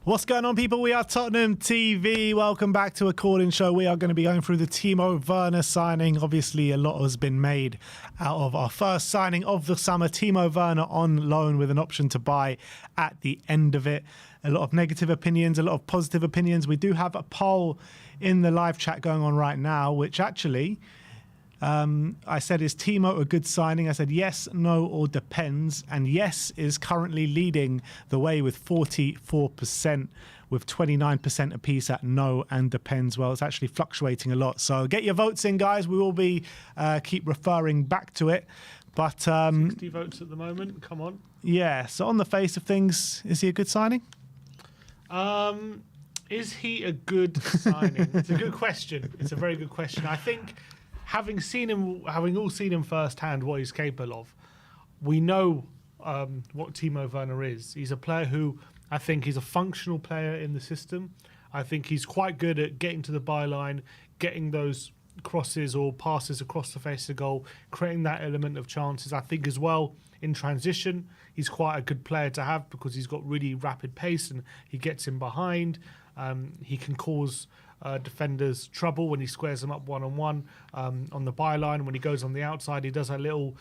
What's going on, people? We are Tottenham TV. Welcome back to a call-in show. We are going to be going through the Timo Werner signing. Obviously, a lot has been made out of our first signing of the summer. Timo Werner on loan with an option to buy at the end of it. A lot of negative opinions, a lot of positive opinions. We do have a poll in the live chat going on right now, which actually... I said, is Timo a good signing? I said yes, no, or depends. And yes is currently leading the way with 44%, with 29% apiece at no and depends. Well, it's actually fluctuating a lot. So get your votes in, guys. We will be keep referring back to it. But 60 votes at the moment. Come on. Yeah. So on the face of things, is he a good signing? Is he a good signing? It's a good question. It's a very good question. I think... Having all seen him firsthand, what he's capable of, we know what Timo Werner is. He's a player who I think he's a functional player in the system. I think he's quite good at getting to the byline, getting those crosses or passes across the face of goal, creating that element of chances. I think as well in transition, he's quite a good player to have because he's got really rapid pace and he gets in behind. He can cause defenders trouble when he squares them up one-on-one on the byline. When he goes on the outside, he does a little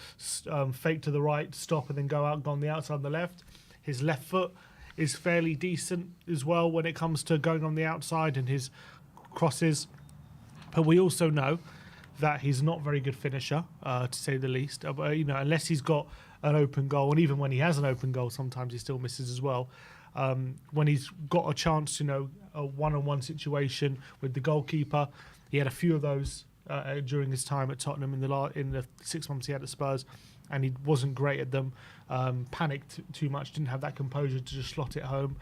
fake to the right, stop, and then go on the outside on the left. His left foot is fairly decent as well when it comes to going on the outside and his crosses. But we also know that he's not a very good finisher, to say the least. Unless he's got an open goal, and even when he has an open goal, sometimes he still misses as well. When he's got a chance, a one-on-one situation with the goalkeeper, he had a few of those during his time at Tottenham in the 6 months he had at Spurs, and he wasn't great at them. Panicked too much, didn't have that composure to just slot it home.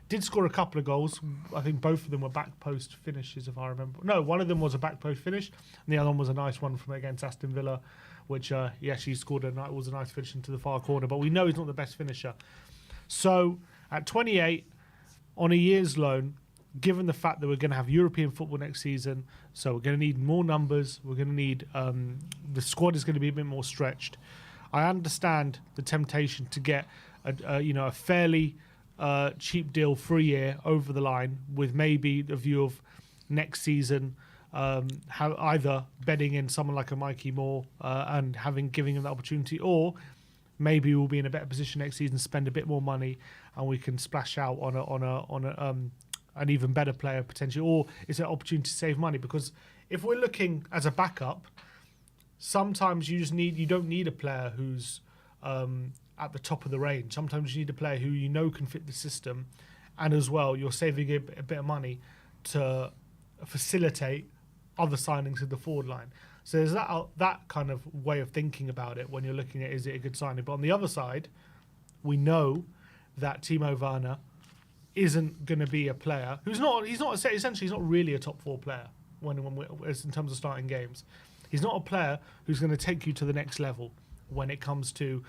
Did score a couple of goals. I think both of them were back post finishes, if I remember. No, one of them was a back post finish, and the other one was a nice one from against Aston Villa, which he actually scored was a nice finish into the far corner. But we know he's not the best finisher. So at 28, on a year's loan, given the fact that we're going to have European football next season, so we're going to need more numbers, we're going to need the squad is going to be a bit more stretched. I understand the temptation to get a fairly cheap deal for a year over the line, with maybe the view of next season, how either betting in someone like a Mikey Moore and giving him the opportunity, or maybe we'll be in a better position next season, spend a bit more money, and we can splash out on an even better player potentially, or it's an opportunity to save money. Because if we're looking as a backup, sometimes you don't need a player who's at the top of the range. Sometimes you need a player who can fit the system, and as well you're saving a bit of money to facilitate other signings in the forward line. So there's that kind of way of thinking about it when you're looking at, is it a good signing? But on the other side, we know that Timo Werner isn't going to be a player he's not really a top 4 player in terms of starting games. He's not a player who's going to take you to the next level when it comes to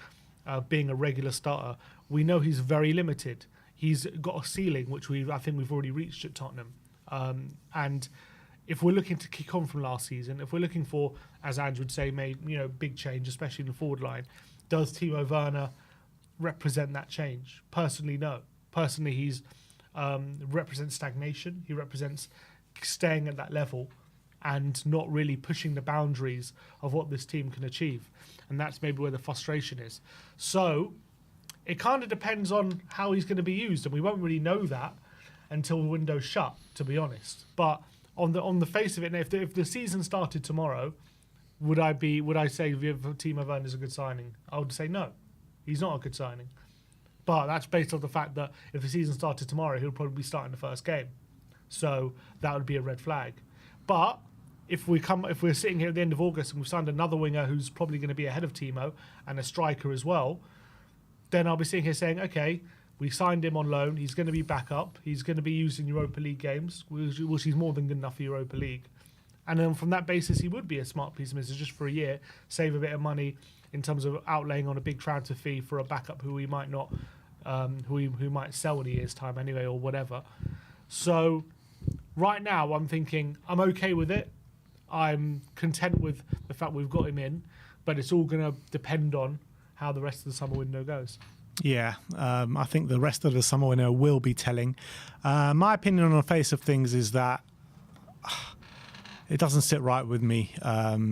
being a regular starter. We know he's very limited. He's got a ceiling which I think we've already reached at Tottenham, and if we're looking to kick on from last season, if we're looking for, as Andrew would say, big change, especially in the forward line, does Timo Werner represent that change? Personally, no. Personally, he's represents stagnation. He represents staying at that level and not really pushing the boundaries of what this team can achieve. And that's maybe where the frustration is. So it kind of depends on how he's going to be used, and we won't really know that until the window's shut, to be honest. But on the face of it, if the season started tomorrow, would I say Timo Werner is a good signing? I would say no, he's not a good signing. But that's based on the fact that if the season started tomorrow, he'll probably be starting the first game. So that would be a red flag. But if we're sitting here at the end of August and we've signed another winger who's probably going to be ahead of Timo and a striker as well, then I'll be sitting here saying, okay, we signed him on loan. He's going to be back up. He's going to be used in Europa League games, which is more than good enough for Europa League. And then from that basis, he would be a smart piece of business just for a year, save a bit of money in terms of outlaying on a big transfer fee for a backup who we might not, who might sell in a year's time anyway, or whatever. So right now, I'm thinking I'm okay with it. I'm content with the fact we've got him in, but it's all going to depend on how the rest of the summer window goes. Yeah, I think the rest of the summer window will be telling. My opinion on the face of things is that it doesn't sit right with me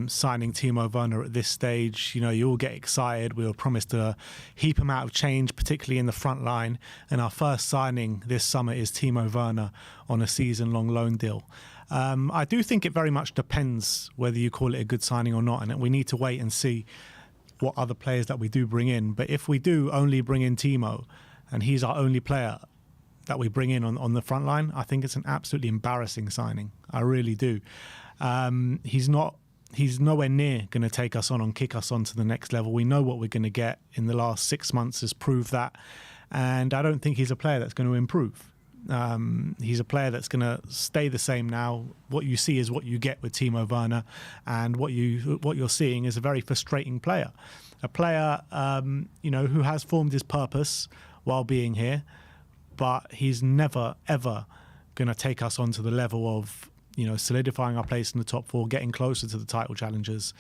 signing Timo Werner at this stage. You know, you all get excited. We were promised a heap amount of change, particularly in the front line. And our first signing this summer is Timo Werner on a season-long loan deal. I do think it very much depends whether you call it a good signing or not. And we need to wait and see what other players that we do bring in. But if we do only bring in Timo, and he's our only player that we bring in on the front line, I think it's an absolutely embarrassing signing. I really do. He's nowhere near going to take us on and kick us on to the next level. We know what we're going to get. In the last 6 months has proved that. And I don't think he's a player that's going to improve. He's a player that's going to stay the same now. What you see is what you get with Timo Werner, and what you're seeing is a very frustrating player. A player who has formed his purpose while being here, but he's never, ever going to take us on to the level of, solidifying our place in the top four, getting closer to the title challengers.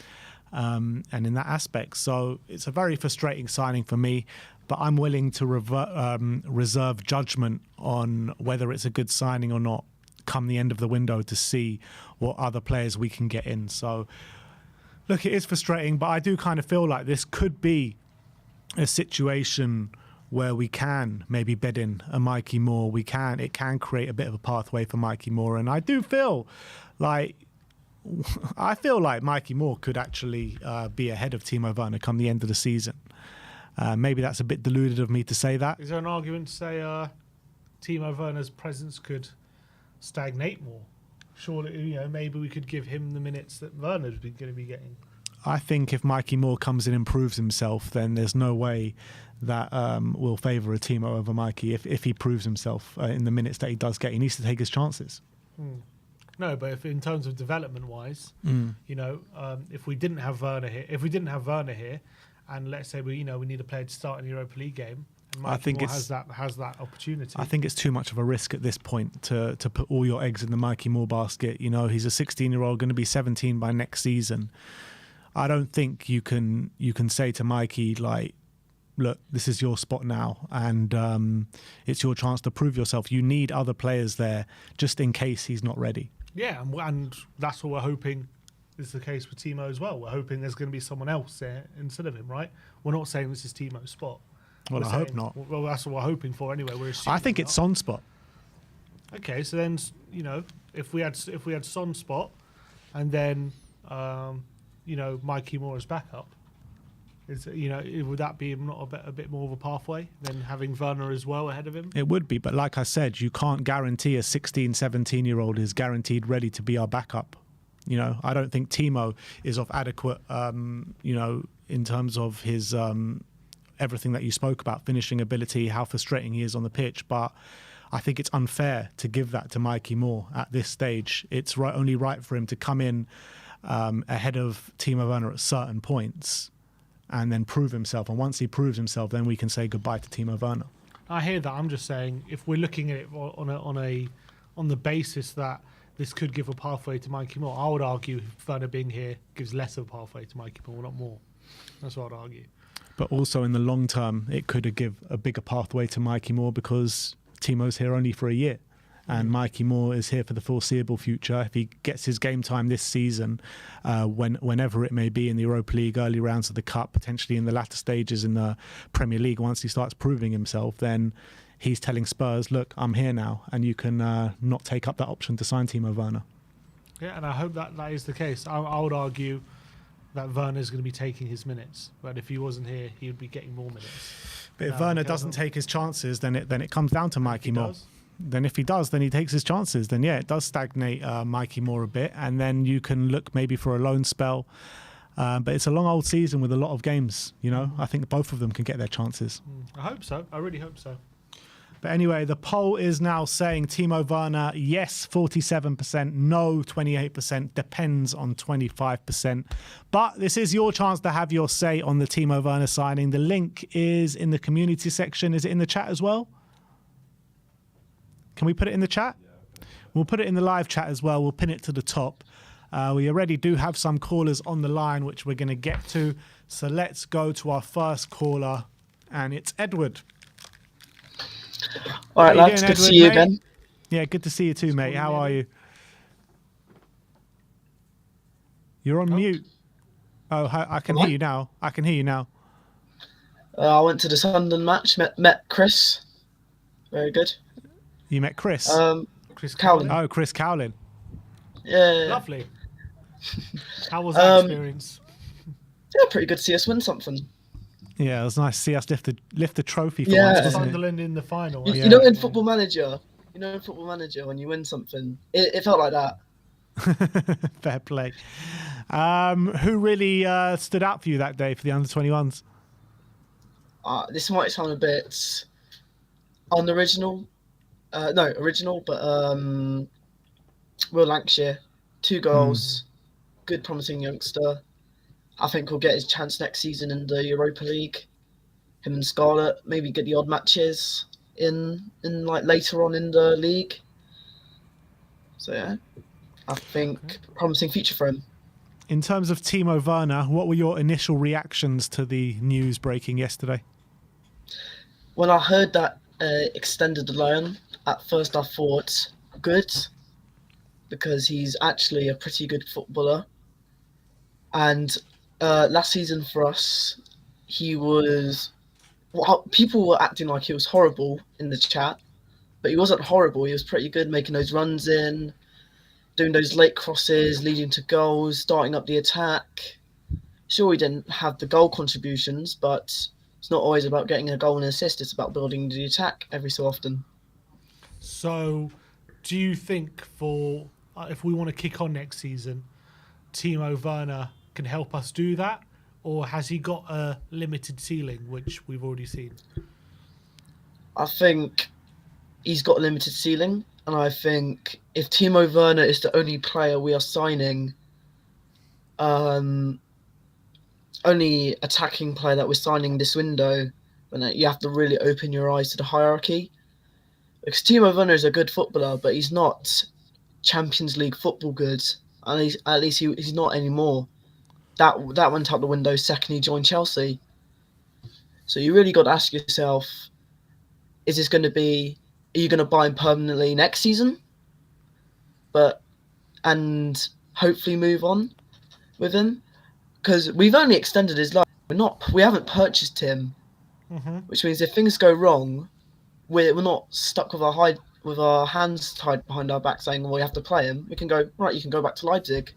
And in that aspect, so it's a very frustrating signing for me, but I'm willing to reserve judgment on whether it's a good signing or not come the end of the window to see what other players we can get in. So, look, it is frustrating, but I do kind of feel like this could be a situation where we can maybe bed in a Mikey Moore. It can create a bit of a pathway for Mikey Moore, and I feel like Mikey Moore could actually be ahead of Timo Werner come the end of the season. Maybe that's a bit deluded of me to say that. Is there an argument to say Timo Werner's presence could stagnate more? Surely, maybe we could give him the minutes that Werner's going to be getting. I think if Mikey Moore comes in and proves himself, then there's no way that we'll favour a Timo over Mikey if he proves himself in the minutes that he does get. He needs to take his chances. No, but if in terms of development-wise, if we didn't have Werner here, and let's say we need a player to start in the Europa League game, and Mikey Moore has that opportunity. I think it's too much of a risk at this point to put all your eggs in the Mikey Moore basket. He's a 16-year-old, going to be 17 by next season. I don't think you can say to Mikey, like, look, this is your spot now, and it's your chance to prove yourself. You need other players there just in case he's not ready. Yeah, and that's what we're hoping is the case with Timo as well. We're hoping there's going to be someone else there instead of him, right? We're not saying this is Timo's spot. Well, I hope not. Well, that's what we're hoping for anyway. I think it's Son's spot. Okay, so then if we had Son's spot, and then Mikey Moore as backup, would that be not a bit more of a pathway than having Werner as well ahead of him? It would be, but like I said, you can't guarantee a 16, 17-year-old is guaranteed ready to be our backup. I don't think Timo is of adequate, in terms of his everything that you spoke about, finishing ability, how frustrating he is on the pitch. But I think it's unfair to give that to Mikey Moore at this stage. It's only right for him to come in ahead of Timo Werner at certain points and then prove himself. And once he proves himself, then we can say goodbye to Timo Werner. I hear that. I'm just saying, if we're looking at it on the basis that this could give a pathway to Mikey Moore, I would argue Werner being here gives less of a pathway to Mikey Moore, not more. That's what I'd argue. But also in the long term, it could give a bigger pathway to Mikey Moore because Timo's here only for a year. And Mikey Moore is here for the foreseeable future. If he gets his game time this season, whenever it may be in the Europa League, early rounds of the Cup, potentially in the latter stages in the Premier League, once he starts proving himself, then he's telling Spurs, look, I'm here now, and you can not take up that option to sign Timo Werner. Yeah, and I hope that is the case. I would argue that Werner's going to be taking his minutes, but if he wasn't here, he would be getting more minutes. But if Werner doesn't take his chances, then it comes down to Mikey Moore. Then if he does, then he takes his chances. Then, yeah, it does stagnate Mikey Moore a bit. And then you can look maybe for a loan spell. But it's a long old season with a lot of games, I think both of them can get their chances. I hope so. I really hope so. But anyway, the poll is now saying Timo Werner, yes, 47%, no, 28%, depends on 25%. But this is your chance to have your say on the Timo Werner signing. The link is in the community section. Is it in the chat as well? Can we put it in the chat? Yeah, okay. We'll put it in the live chat as well. We'll pin it to the top. We already do have some callers on the line, which we're going to get to. So let's go to our first caller and it's Edward. All right, How you lads. doing, Good to Edward, see you mate? again. Yeah, good to see you too, mate. How are you? You're on mute. Oh, I can hear you now. I can hear you now. I went to the Sunderland match. Met Chris. Very good. You met Chris? Chris Cowling. Cowling. Oh, Chris Cowling. Yeah. Lovely. How was that experience? Yeah, pretty good to see us win something. Yeah, it was nice to see us lift the trophy for Yeah. once, wasn't it? Sunderland in the final. You Yeah. know in Football Manager, when you win something, it felt like that. Fair play. Who really stood out for you that day for the under-21s? This might sound a bit unoriginal. Original, but Will Lancashire, 2 goals, good promising youngster. I think he'll get his chance next season in the Europa League. Him and Scarlett maybe get the odd matches in like later on in the league. So yeah, I think promising future for him. In terms of Timo Werner, what were your initial reactions to the news breaking yesterday? When I heard that extended the loan, at first I thought good, because he's actually a pretty good footballer. And last season for us, he was... people were acting like he was horrible in the chat, but he wasn't horrible. He was pretty good, making those runs in, doing those late crosses, leading to goals, starting up the attack. Sure, he didn't have the goal contributions, but it's not always about getting a goal and assist. It's about building the attack every so often. So, do you think for if we want to kick on next season, Timo Werner can help us do that? Or has he got a limited ceiling, which we've already seen? I think he's got a limited ceiling. And I think if Timo Werner is the only player we are signing, only attacking player that we're signing this window, then you have to really open your eyes to the hierarchy. Because Timo Werner is a good footballer, but he's not Champions League football good. At least he's not anymore. That went out the window second he joined Chelsea. So you really got to ask yourself, is this going to be... Are you going to buy him permanently next season? And hopefully move on with him? Because we've only extended his life. We haven't purchased him, which means if things go wrong, we're not stuck with our hands tied behind our back saying, well, we have to play him. We can go, right, you can go back to Leipzig.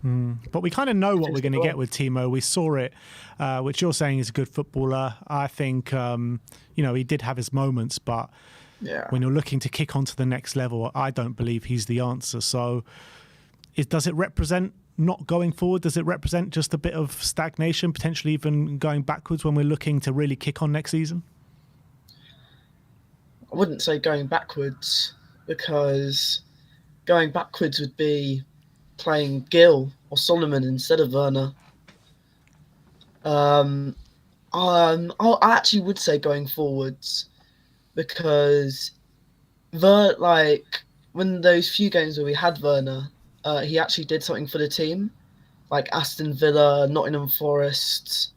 But we kind of know what we're going to get with Timo. We saw it, which you're saying is a good footballer. I think, he did have his moments, but when you're looking to kick on to the next level, I don't believe he's the answer. So does it represent not going forward? Does it represent just a bit of stagnation, potentially even going backwards when we're looking to really kick on next season? I wouldn't say going backwards, because going backwards would be playing Gill or Solomon instead of Werner. I actually would say going forwards, because when those few games where we had Werner, he actually did something for the team, like Aston Villa, Nottingham Forest.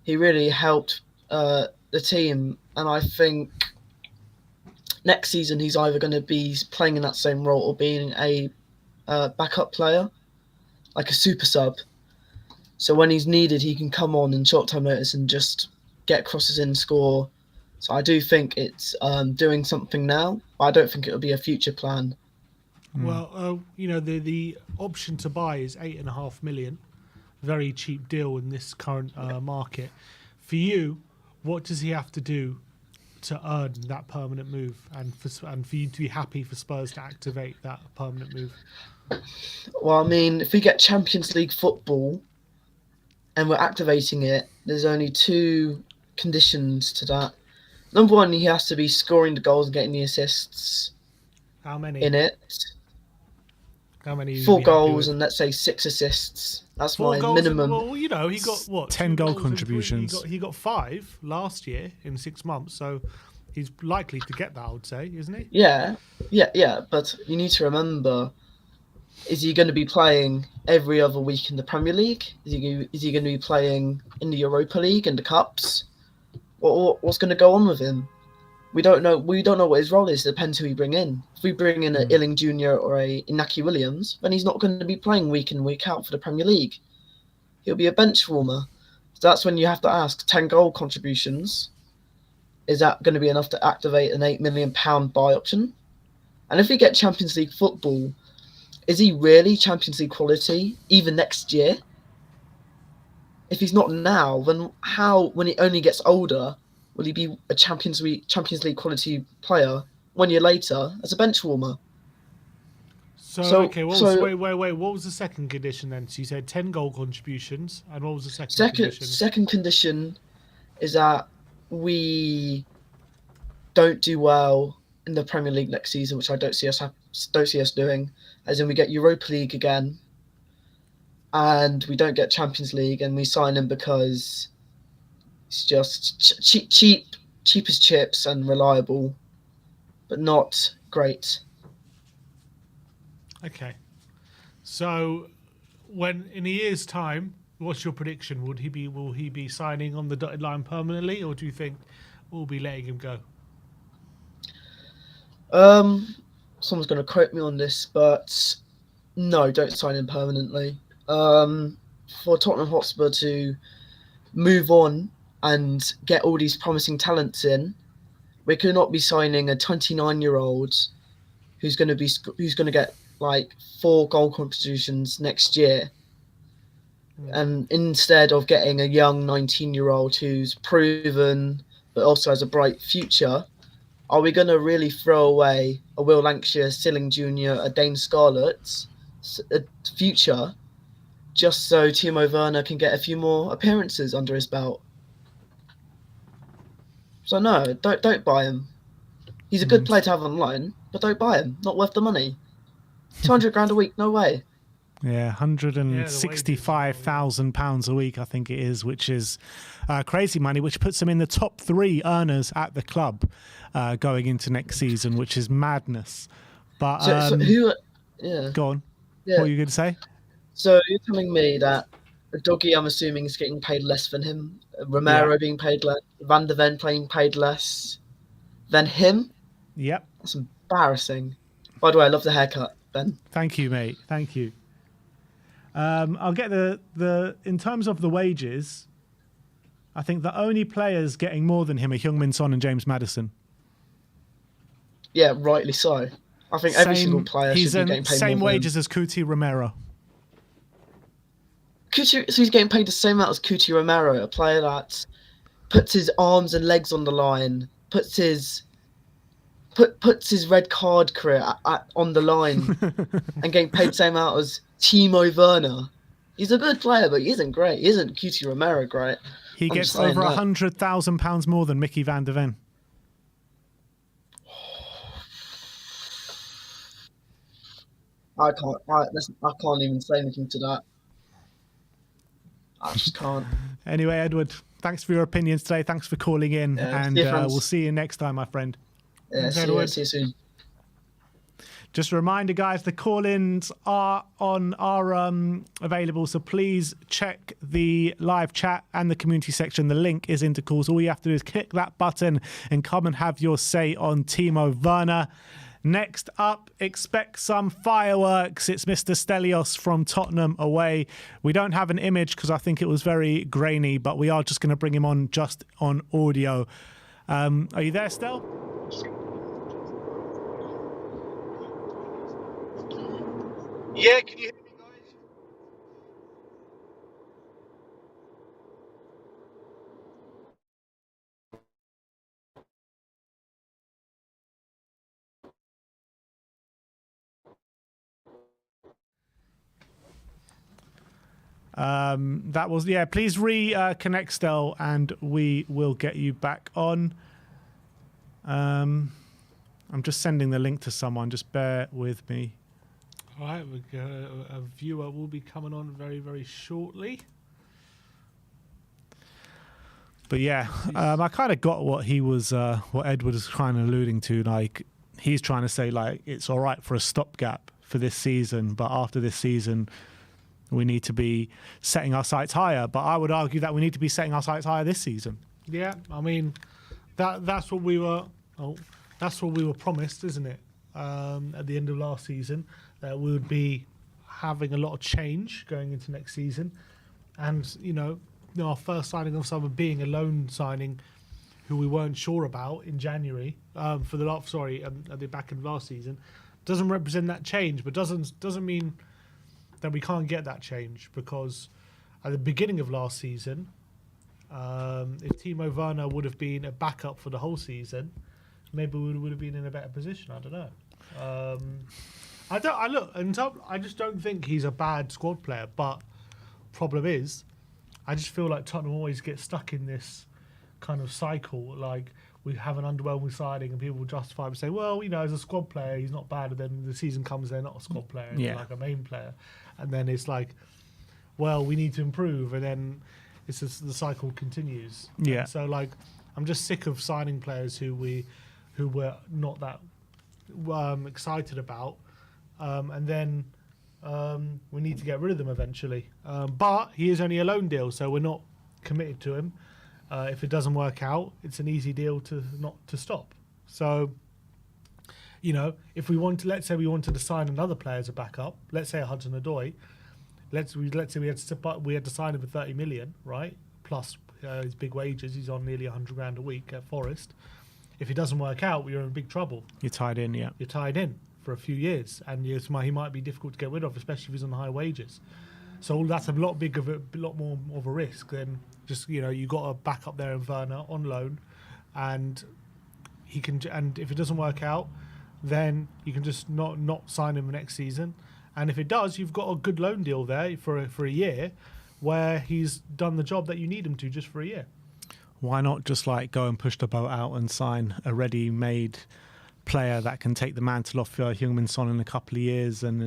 He really helped the team, and I think next season he's either going to be playing in that same role or being a backup player, like a super sub. So when he's needed, he can come on in short-term notice and just get crosses in, score. So I do think it's doing something now, but I don't think it'll be a future plan. Well, the option to buy is 8.5 million. Very cheap deal in this current market. For you, what does he have to do to earn that permanent move, and for you to be happy for Spurs to activate that permanent move? Well, I mean, if we get Champions League football and we're activating it, there's only 2 conditions to that. Number one, he has to be scoring the goals and getting the assists. How many? In it. How many? 4 goals and let's say 6 assists. That's 4 my goals minimum. Well, he got what? 10 2 goal goals and 3. contributions. He got 5 last year in 6 months, so he's likely to get that, I would say, isn't he? Yeah. But you need to remember, is he going to be playing every other week in the Premier League? Is he going to be playing in the Europa League and the Cups? What's going to go on with him? We don't know. We don't know what his role is. It depends who we bring in. If we bring in a Illing Jr. or a Inaki Williams, then he's not going to be playing week in, week out for the Premier League. He'll be a bench warmer. So that's when you have to ask, 10 goal contributions, is that going to be enough to activate an £8 million buy option? And if we get Champions League football, is he really Champions League quality even next year? If he's not now, then how, when he only gets older, will he be a Champions League quality player 1 year later as a bench warmer? Okay, wait. What was the second condition then? So you said 10 goal contributions, and what was the second condition? Second condition is that we don't do well in the Premier League next season, which I don't see us doing. As in, we get Europa League again, and we don't get Champions League, and we sign him because it's just cheap as chips and reliable, but not great. Okay, so when in a year's time, what's your prediction? Will he be signing on the dotted line permanently, or do you think we'll be letting him go? Someone's going to quote me on this, but no, don't sign him permanently. For Tottenham Hotspur to move on and get all these promising talents in, we could not be signing a 29-year-old who's going to get like 4 goal contributions next year, and instead of getting a young 19-year-old who's proven but also has a bright future, are we going to really throw away a Will Lancashire, Silling Jr., a Dane Scarlett's future just so Timo Werner can get a few more appearances under his belt? So no, don't buy him. He's a good player to have online, but don't buy him. Not worth the money. 200 grand a week, no way. Yeah, £165,000 a week, I think it is, which is crazy money, which puts him in the top 3 earners at the club going into next season, which is madness. But so who? Yeah. Go on. Yeah. What were you going to say? So you're telling me that Doggy, I'm assuming, is getting paid less than him. Romero being paid less. Van de Ven playing paid less than him. Yep. That's embarrassing. By the way, I love the haircut, Ben. Thank you, mate. Thank you. I'll get the in terms of the wages, I think the only players getting more than him are Heung-min Son and James Maddison. Yeah, rightly so. I think every single player should be getting paid same more wages as Cuti Romero. So he's getting paid the same amount as Cuti Romero, a player that puts his arms and legs on the line, puts his red card career on the line, and getting paid the same amount as Timo Werner. He's a good player, but he isn't great. He isn't Cuti Romero great. He gets over £100,000 more than Mickey van der Ven. I can't even say anything to that. I just can't. Anyway, Edward, thanks for your opinions today. Thanks for calling in, and we'll see you next time, my friend. Yeah, see you soon. Just a reminder, guys, the call-ins are available, so please check the live chat and the community section. The link is into calls. All you have to do is click that button and come and have your say on Timo Werner. Next up, expect some fireworks. It's Mr. Stelios from Tottenham away. We don't have an image because I think it was very grainy, but we are just going to bring him on just on audio. Are you there, Stel? Yeah, can you hear me, guys? That was, please reconnect, Stel, and we will get you back on. I'm just sending the link to someone. Just bear with me. All right, a viewer will be coming on very, very shortly. But yeah, I kind of got what what Edward was kind of alluding to. Like, he's trying to say, like, it's all right for a stopgap for this season, but after this season, we need to be setting our sights higher. But I would argue that we need to be setting our sights higher this season. Yeah, I mean, that's what we were. Oh, that's what we were promised, isn't it? At the end of last season, that we would be having a lot of change going into next season, and our first signing of summer being a loan signing, who we weren't sure about in January for the last. Sorry, at the back end of last season, doesn't represent that change, but doesn't mean that we can't get that change, because at the beginning of last season, if Timo Werner would have been a backup for the whole season, maybe we would have been in a better position. I don't know. I just don't think he's a bad squad player. But problem is, I just feel like Tottenham always get stuck in this kind of cycle. Like, we have an underwhelming signing, and people will justify it and say, well, as a squad player, he's not bad. And then the season comes, they're not a squad player, they're like a main player. And then it's like, well, we need to improve. And then it's just, the cycle continues. Yeah. And so, like, I'm just sick of signing players who we're not that excited about. And then we need to get rid of them eventually. But he is only a loan deal, so we're not committed to him. If it doesn't work out, it's an easy deal to not to stop. So, if we let's say we wanted to sign another player as a backup, let's say a Hudson-Odoi, let's say we had to sign him for 30 million, right? Plus his big wages. He's on nearly 100 grand a week at Forest. If it doesn't work out, we're in big trouble. You're tied in, yeah. You're tied in for a few years, and he might be difficult to get rid of, especially if he's on high wages. So that's a lot more of a risk than just you got a backup there in Werner on loan, and he can. And if it doesn't work out, then you can just not sign him next season. And if it does, you've got a good loan deal there for a year, where he's done the job that you need him to just for a year. Why not just go and push the boat out and sign a ready-made player that can take the mantle off Heung-min Son in a couple of years, and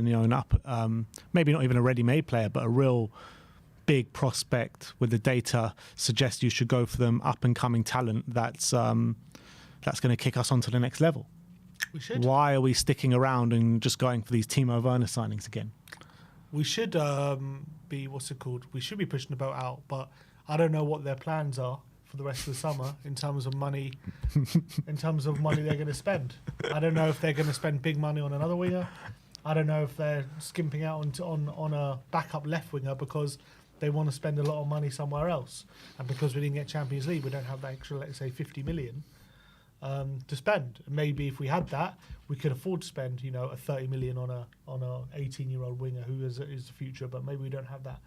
maybe not even a ready-made player, but a real big prospect with the data suggests you should go for them, up-and-coming talent that's going to kick us onto the next level. We should. Why are we sticking around and just going for these Timo Werner signings again? We should we should be pushing the boat out, but I don't know what their plans are for the rest of the summer in terms of money they're going to spend. I don't know if they're going to spend big money on another winger. I don't know if they're skimping out on a backup left winger because they want to spend a lot of money somewhere else, and because we didn't get Champions League, we don't have that extra, let's say, 50 million to spend. Maybe if we had that, we could afford to spend a 30 million on a 18-year-old winger who is the future, but maybe we don't have that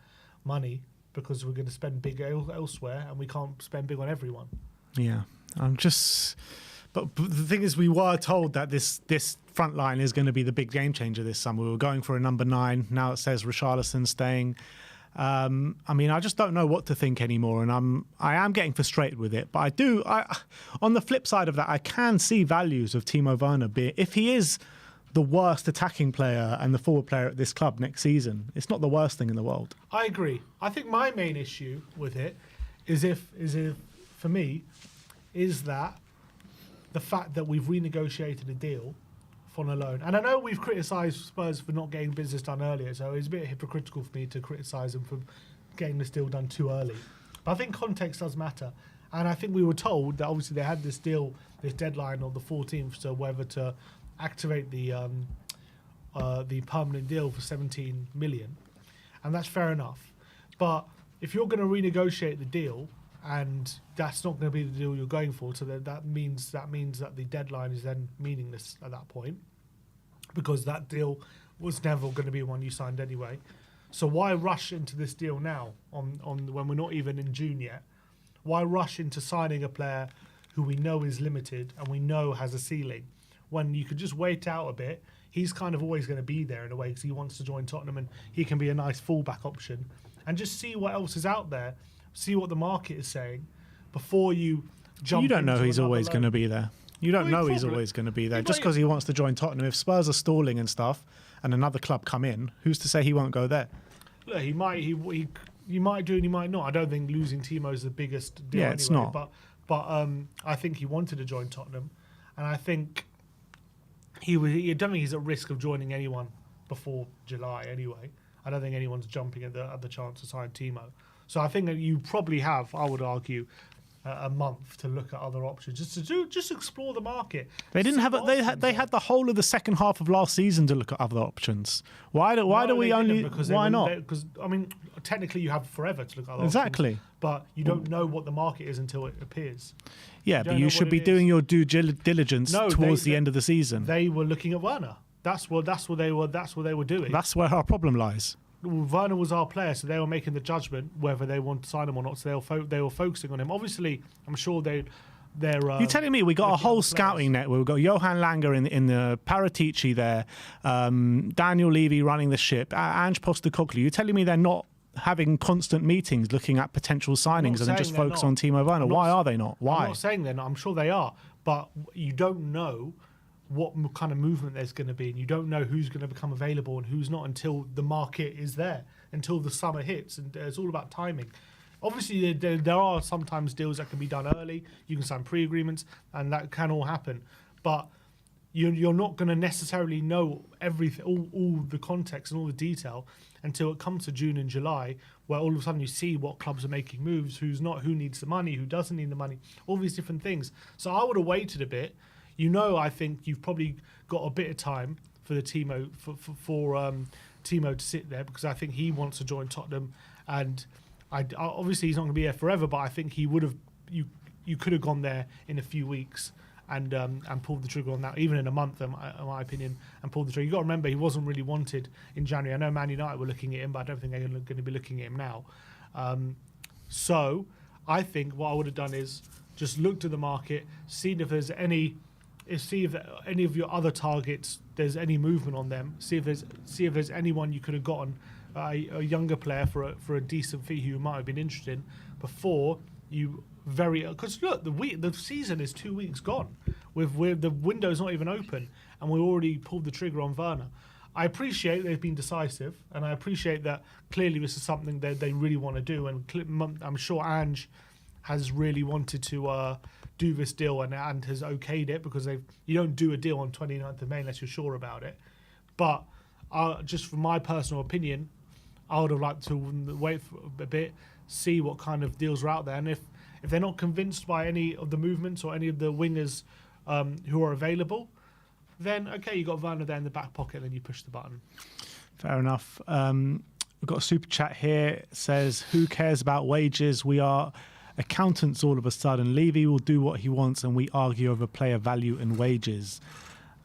money, because we're going to spend big elsewhere, and we can't spend big on everyone. Yeah, but the thing is, we were told that this front line is going to be the big game changer this summer. We were going for a number 9. Now it says Richarlison staying. I just don't know what to think anymore, and I am getting frustrated with it. But on the flip side of that, I can see values of Timo Werner if he is the worst attacking player and the forward player at this club next season. It's not the worst thing in the world. I agree. I think my main issue with it is for me, is that the fact that we've renegotiated a deal on a loan. And I know we've criticised Spurs for not getting business done earlier, so it's a bit hypocritical for me to criticise them for getting this deal done too early. But I think context does matter. And I think we were told that obviously they had this deadline on the 14th, so whether to activate the permanent deal for 17 million, and that's fair enough. But if you're going to renegotiate the deal, and that's not going to be the deal you're going for, so that means that the deadline is then meaningless at that point, because that deal was never going to be one you signed anyway. So why rush into this deal now on when we're not even in June yet? Why rush into signing a player who we know is limited and we know has a ceiling, when you could just wait out a bit? He's kind of always going to be there in a way, because he wants to join Tottenham and he can be a nice fallback option, and just see what else is out there, see what the market is saying before you jump. You don't know he's another always loan. going to be there. You don't know he's probably- always going to be there. he Just might- because he wants to join Tottenham. If Spurs are stalling and stuff and another club come in, who's to say he won't go there? Look, he might do and he might not. I don't think losing Timo is the biggest deal. Yeah, it's anyway, not. But I think he wanted to join Tottenham, and I think I don't think he's at risk of joining anyone before July anyway. I don't think anyone's jumping at the chance to sign Timo. So I think that you probably have, I would argue, a month to look at other options, just explore the market. They didn't See have what it. options They are. had the whole of the second half of last season to look at other options. Why do No, we they only? didn't, because Why not? Because I mean, technically you have forever to look at other Exactly. options, but you don't know what the market is until it appears. Yeah, don't but you know should what be it doing is. your due diligence No, towards the they- end of the season. They were looking at Werner. That's what they were doing. That's where our problem lies. Werner was our player, so they were making the judgment whether they want to sign him or not. So they were focusing on him. Obviously, I'm sure they're. You're telling me we got a looking at whole the scouting players. net where we've got Johan Langer in the Paratici there, Daniel Levy running the ship, Ange Postecoglou. You're telling me they're not having constant meetings looking at potential signings and then just saying they're focus not. on Timo Werner? I'm not Why s- are they not? I'm Why? not saying they're not. I'm sure they are, but you don't know what kind of movement there's going to be, and you don't know who's going to become available and who's not until the market is there, until the summer hits, and it's all about timing. Obviously, there are sometimes deals that can be done early. You can sign pre-agreements, and that can all happen. But you're not going to necessarily know everything, all the context and all the detail until it comes to June and July, where all of a sudden you see what clubs are making moves, who's not, who needs the money, who doesn't need the money, all these different things. So I would have waited a bit. I think you've probably got a bit of time for the Timo for Timo to sit there, because I think he wants to join Tottenham, and obviously he's not going to be there forever. But I think he would have. You could have gone there in a few weeks and pulled the trigger on that, even in a month, in my opinion, and pulled the trigger. You got to remember, he wasn't really wanted in January. I know Man United were looking at him, but I don't think they're going to be looking at him now. So I think what I would have done is just looked at the market, seen if there's any. See if any of your other targets, there's any movement on them. See if there's anyone you could have gotten a younger player for a decent fee who you might have been interested in before you because look, the season is 2 weeks gone. With the window's not even open, and we already pulled the trigger on Werner. I appreciate they've been decisive, and I appreciate that clearly this is something that they really want to do, and I'm sure Ange has really wanted to do this deal and has okayed it, because you don't do a deal on 29th of May unless you're sure about it. But just from my personal opinion, I would have liked to wait for a bit, see what kind of deals are out there, and if they're not convinced by any of the movements or any of the wingers who are available, then okay, you got Werner there in the back pocket, then you push the button. Fair enough. We've got a super chat here. It says, who cares about wages? We are accountants all of a sudden. Levy will do what he wants and we argue over player value and wages.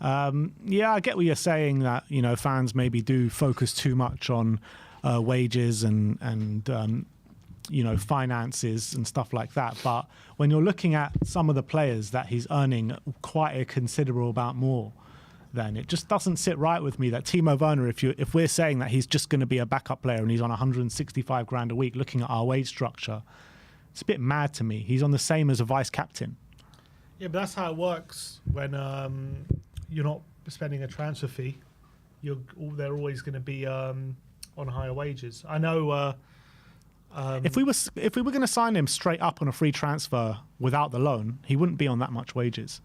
Yeah, I get what you're saying, that fans maybe do focus too much on wages and finances and stuff like that. But when you're looking at some of the players that he's earning quite a considerable amount more, then it just doesn't sit right with me that Timo Werner, if we're saying that he's just going to be a backup player and he's on 165 grand a week, looking at our wage structure, it's a bit mad to me. He's on the same as a vice captain. Yeah, but that's how it works when you're not spending a transfer fee. They're always going to be on higher wages. I know. If we were going to sign him straight up on a free transfer without the loan, he wouldn't be on that much wages.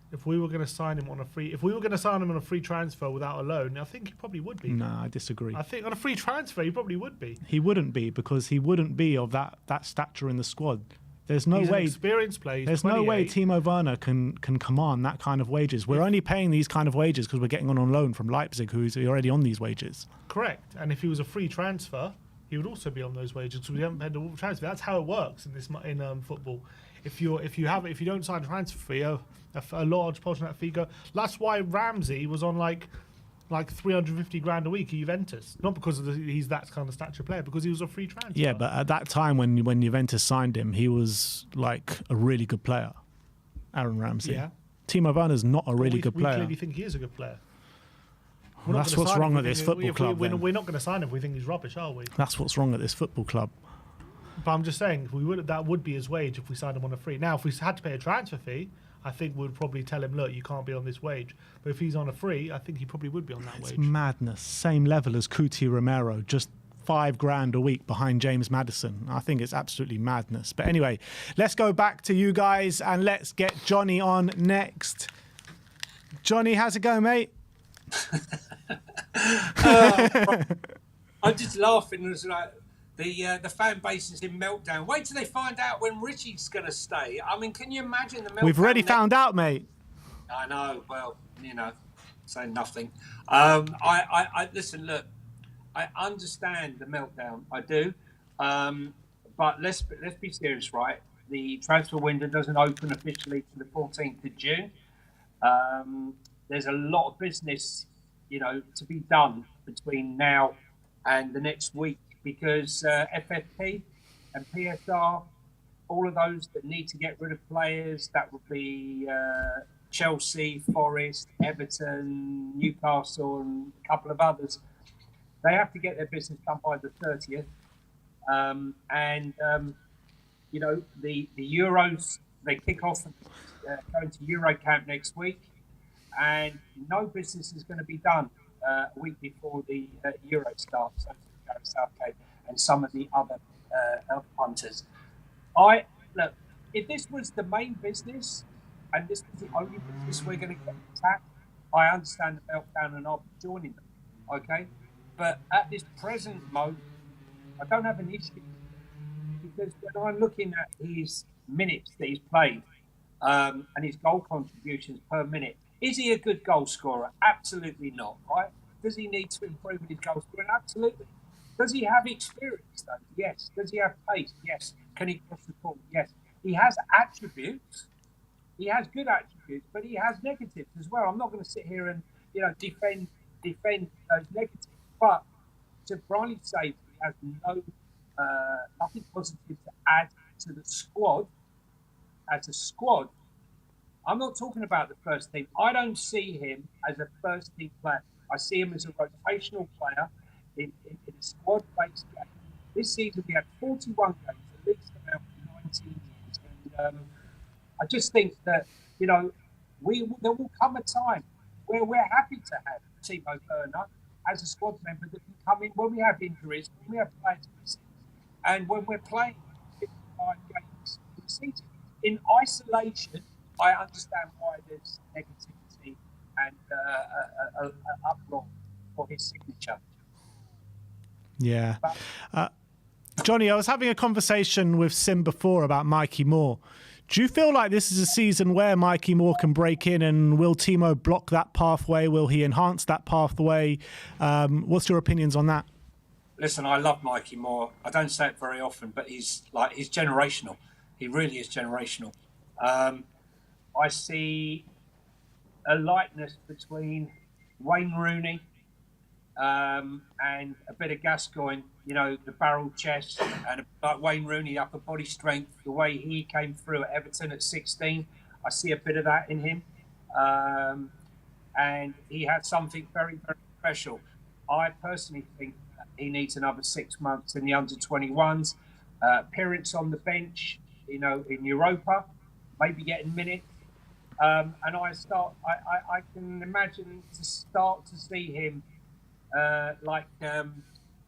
If we were going to sign him on a free transfer without a loan, I think he probably would be. No, I disagree. I think on a free transfer, he probably would be. He wouldn't be, because he wouldn't be of that stature in the squad. There's no He's way. an experienced player. There's no way Timo Werner can command that kind of wages. We're only paying these kind of wages because we're getting on loan from Leipzig, who's already on these wages. Correct. And if he was a free transfer, he would also be on those wages. So we haven't paid the transfer. That's how it works in football. If you don't sign a transfer fee, a large portion of that fee go. That's why Ramsey was on like 350 grand a week at Juventus. Not because he's that kind of stature player, because he was a free transfer. Yeah, but at that time when Juventus signed him, he was like a really good player. Aaron Ramsey. Yeah. Timo Werner's not a really good We player. clearly think he is a good player. Well, that's what's wrong at this football club. We're not going to sign him if we think he's rubbish, are we? That's what's wrong at this football club. But I'm just saying, that would be his wage if we signed him on a free. Now, if we had to pay a transfer fee, I think we'd probably tell him, look, you can't be on this wage. But if he's on a free, I think he probably would be on that It's wage. madness. Same level as Kuti Romero, just $5 grand a week behind James Maddison. I think it's absolutely madness. But anyway, let's go back to you guys and let's get Johnny on next. Johnny, how's it going, mate? I'm just laughing. It's like The fan base is in meltdown. Wait till they find out when Richie's going to stay. I mean, can you imagine the meltdown? We've already found out, mate. I know. Well, saying nothing. I listen. Look, I understand the meltdown. I do. But let's be serious, right? The transfer window doesn't open officially to the 14th of June. There's a lot of business, to be done between now and the next week because FFP and PSR, all of those that need to get rid of players, that would be Chelsea, Forest, Everton, Newcastle, and a couple of others. They have to get their business done by the 30th. The Euros, they kick off going to Euro camp next week, and no business is going to be done a week before the Euro starts. So Gareth Southgate and some of the other punters. Look, if this was the main business and this was the only business we're going to get attacked, I understand the meltdown and I'll be joining them. Okay, but at this present moment, I don't have an issue because when I'm looking at his minutes that he's played and his goal contributions per minute, is he a good goal scorer? Absolutely not, right? Does he need to improve his goal scoring? Absolutely. Does he have experience, though? Yes. Does he have pace? Yes. Can he cross the ball? Yes. He has attributes. He has good attributes, but he has negatives as well. I'm not going to sit here and defend those negatives. But to Briley's say he has nothing positive to add to the squad. As a squad, I'm not talking about the first team. I don't see him as a first team player. I see him as a rotational player in a squad-based game. This season we had 41 games, the least amount for 19 years. And I just think that, there will come a time where we're happy to have Timo Werner as a squad member that can come in when we have injuries, when we have players missing, and when we're playing 55 games in the season. In isolation, I understand why there's negativity and an uproar for his signature. Yeah. Johnny, I was having a conversation with Sim before about Mikey Moore. Do you feel like this is a season where Mikey Moore can break in, and will Timo block that pathway? Will he enhance that pathway? What's your opinions on that? Listen, I love Mikey Moore. I don't say it very often, but he's generational. He really is generational. I see a likeness between Wayne Rooney and a bit of Gascoigne, the barrel chest, and like Wayne Rooney, upper body strength, the way he came through at Everton at 16. I see a bit of that in him. And he had something very, very special. I personally think that he needs another 6 months in the under-21s, appearance on the bench, in Europa, maybe getting minutes. And I can imagine to start to see him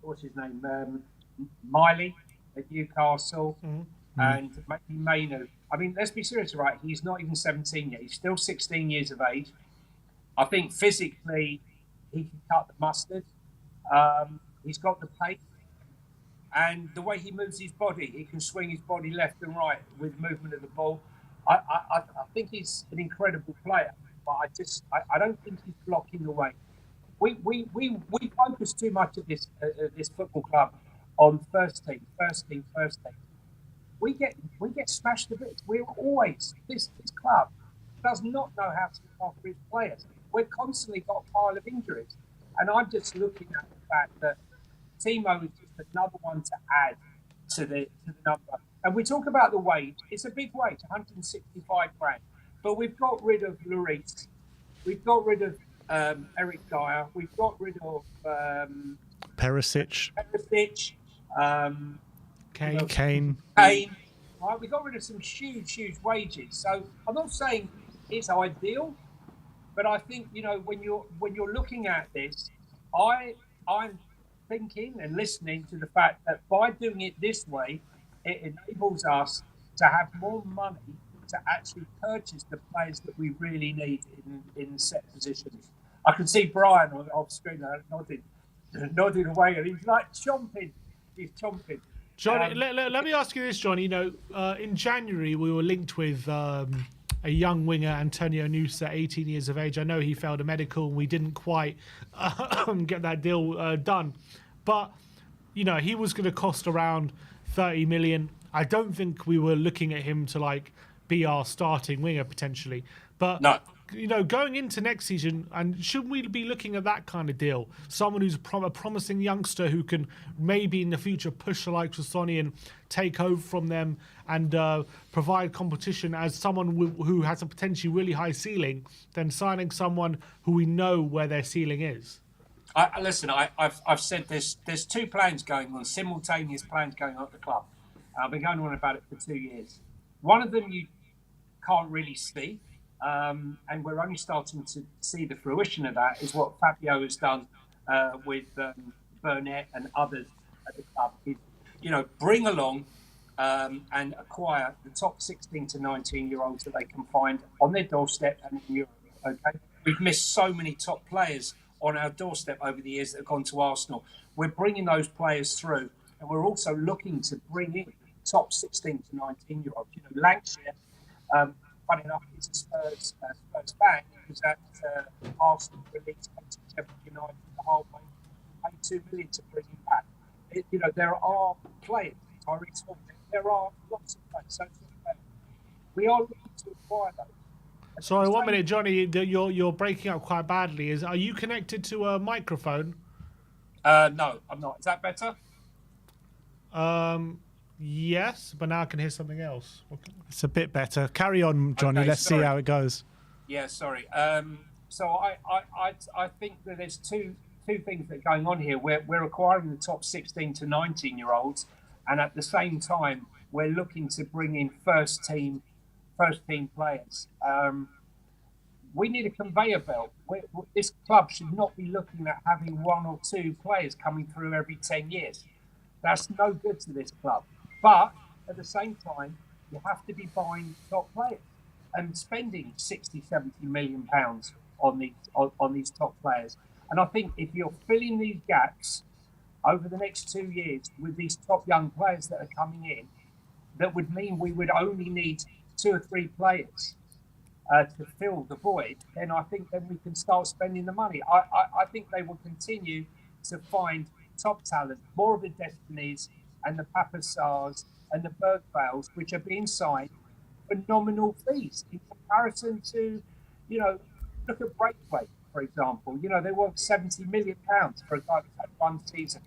what's his name, Miley at Newcastle, and maybe Mainu. I mean, let's be serious, right? He's not even 17 yet. He's still 16 years of age. I think physically he can cut the mustard. He's got the pace. And the way he moves his body, he can swing his body left and right with movement of the ball. I think he's an incredible player, but I don't think he's blocking the way. We focus too much at this football club on first team. We get smashed to bits. We're always this club does not know how to look after its players. We've constantly got a pile of injuries, and I'm just looking at the fact that Timo is just another one to add to the number. And we talk about the wage. It's a big wage, 165 grand. But we've got rid of Lloris. We've got rid of Eric Dyer. We've got rid of Perisic. Kane. Right, we got rid of some huge wages. So I'm not saying it's ideal, but I think when you're looking at this, I'm thinking and listening to the fact that by doing it this way, it enables us to have more money to actually purchase the players that we really need in set positions. I can see Brian on screen nodding away, and he's like chomping. He's chomping. Johnny, let me ask you this, Johnny. In January we were linked with a young winger, Antonio Nusa, 18 years of age. I know he failed a medical and we didn't quite get that deal done. But, he was going to cost around 30 million. I don't think we were looking at him to be our starting winger potentially. But No. Going into next season, and should we be looking at that kind of deal? Someone who's a promising youngster who can maybe in the future push the likes of Sonny and take over from them and provide competition as someone who has a potentially really high ceiling, than signing someone who we know where their ceiling is? Listen, I've said there's two plans going on, simultaneous plans going on at the club. I've been going on about it for 2 years. One of them you can't really see. And we're only starting to see the fruition of that, is what Fabio has done with Werner and others at the club. Is, bring along and acquire the top 16 to 19-year-olds that they can find on their doorstep and in Europe. Okay, we've missed so many top players on our doorstep over the years that have gone to Arsenal. We're bringing those players through, and we're also looking to bring in top 16 to 19-year-olds. Lancashire. Funny enough, it's a Spurs fan. He was at Arsenal release to Sheffield United the whole way, paid $2 million to bring him back. There are players, Tyrese Hall, there are lots of players. So we are looking to acquire those. Sorry, 1 minute, Johnny. You're breaking up quite badly. Are you connected to a microphone? No, I'm not. Is that better? Yes, but now I can hear something else. It's a bit better. Carry on, Johnny. Okay, Let's see how it goes. Yeah, sorry. So I think that there's two things that are going on here. We're acquiring the top 16 to 19-year-olds, and at the same time, we're looking to bring in first team players. We need a conveyor belt. This club should not be looking at having one or two players coming through every 10 years. That's no good to this club. But at the same time, you have to be buying top players and spending 60, 70 million pounds on these top players. And I think if you're filling these gaps over the next 2 years with these top young players that are coming in, that would mean we would only need 2 or 3 players to fill the void. Then I think then we can start spending the money. I think they will continue to find top talent, more of the Destinies and the Papasars and the Bergvales, which are being signed for nominal fees in comparison to, look at Breakaway, for example. They want £70 million for a guy who's had one season.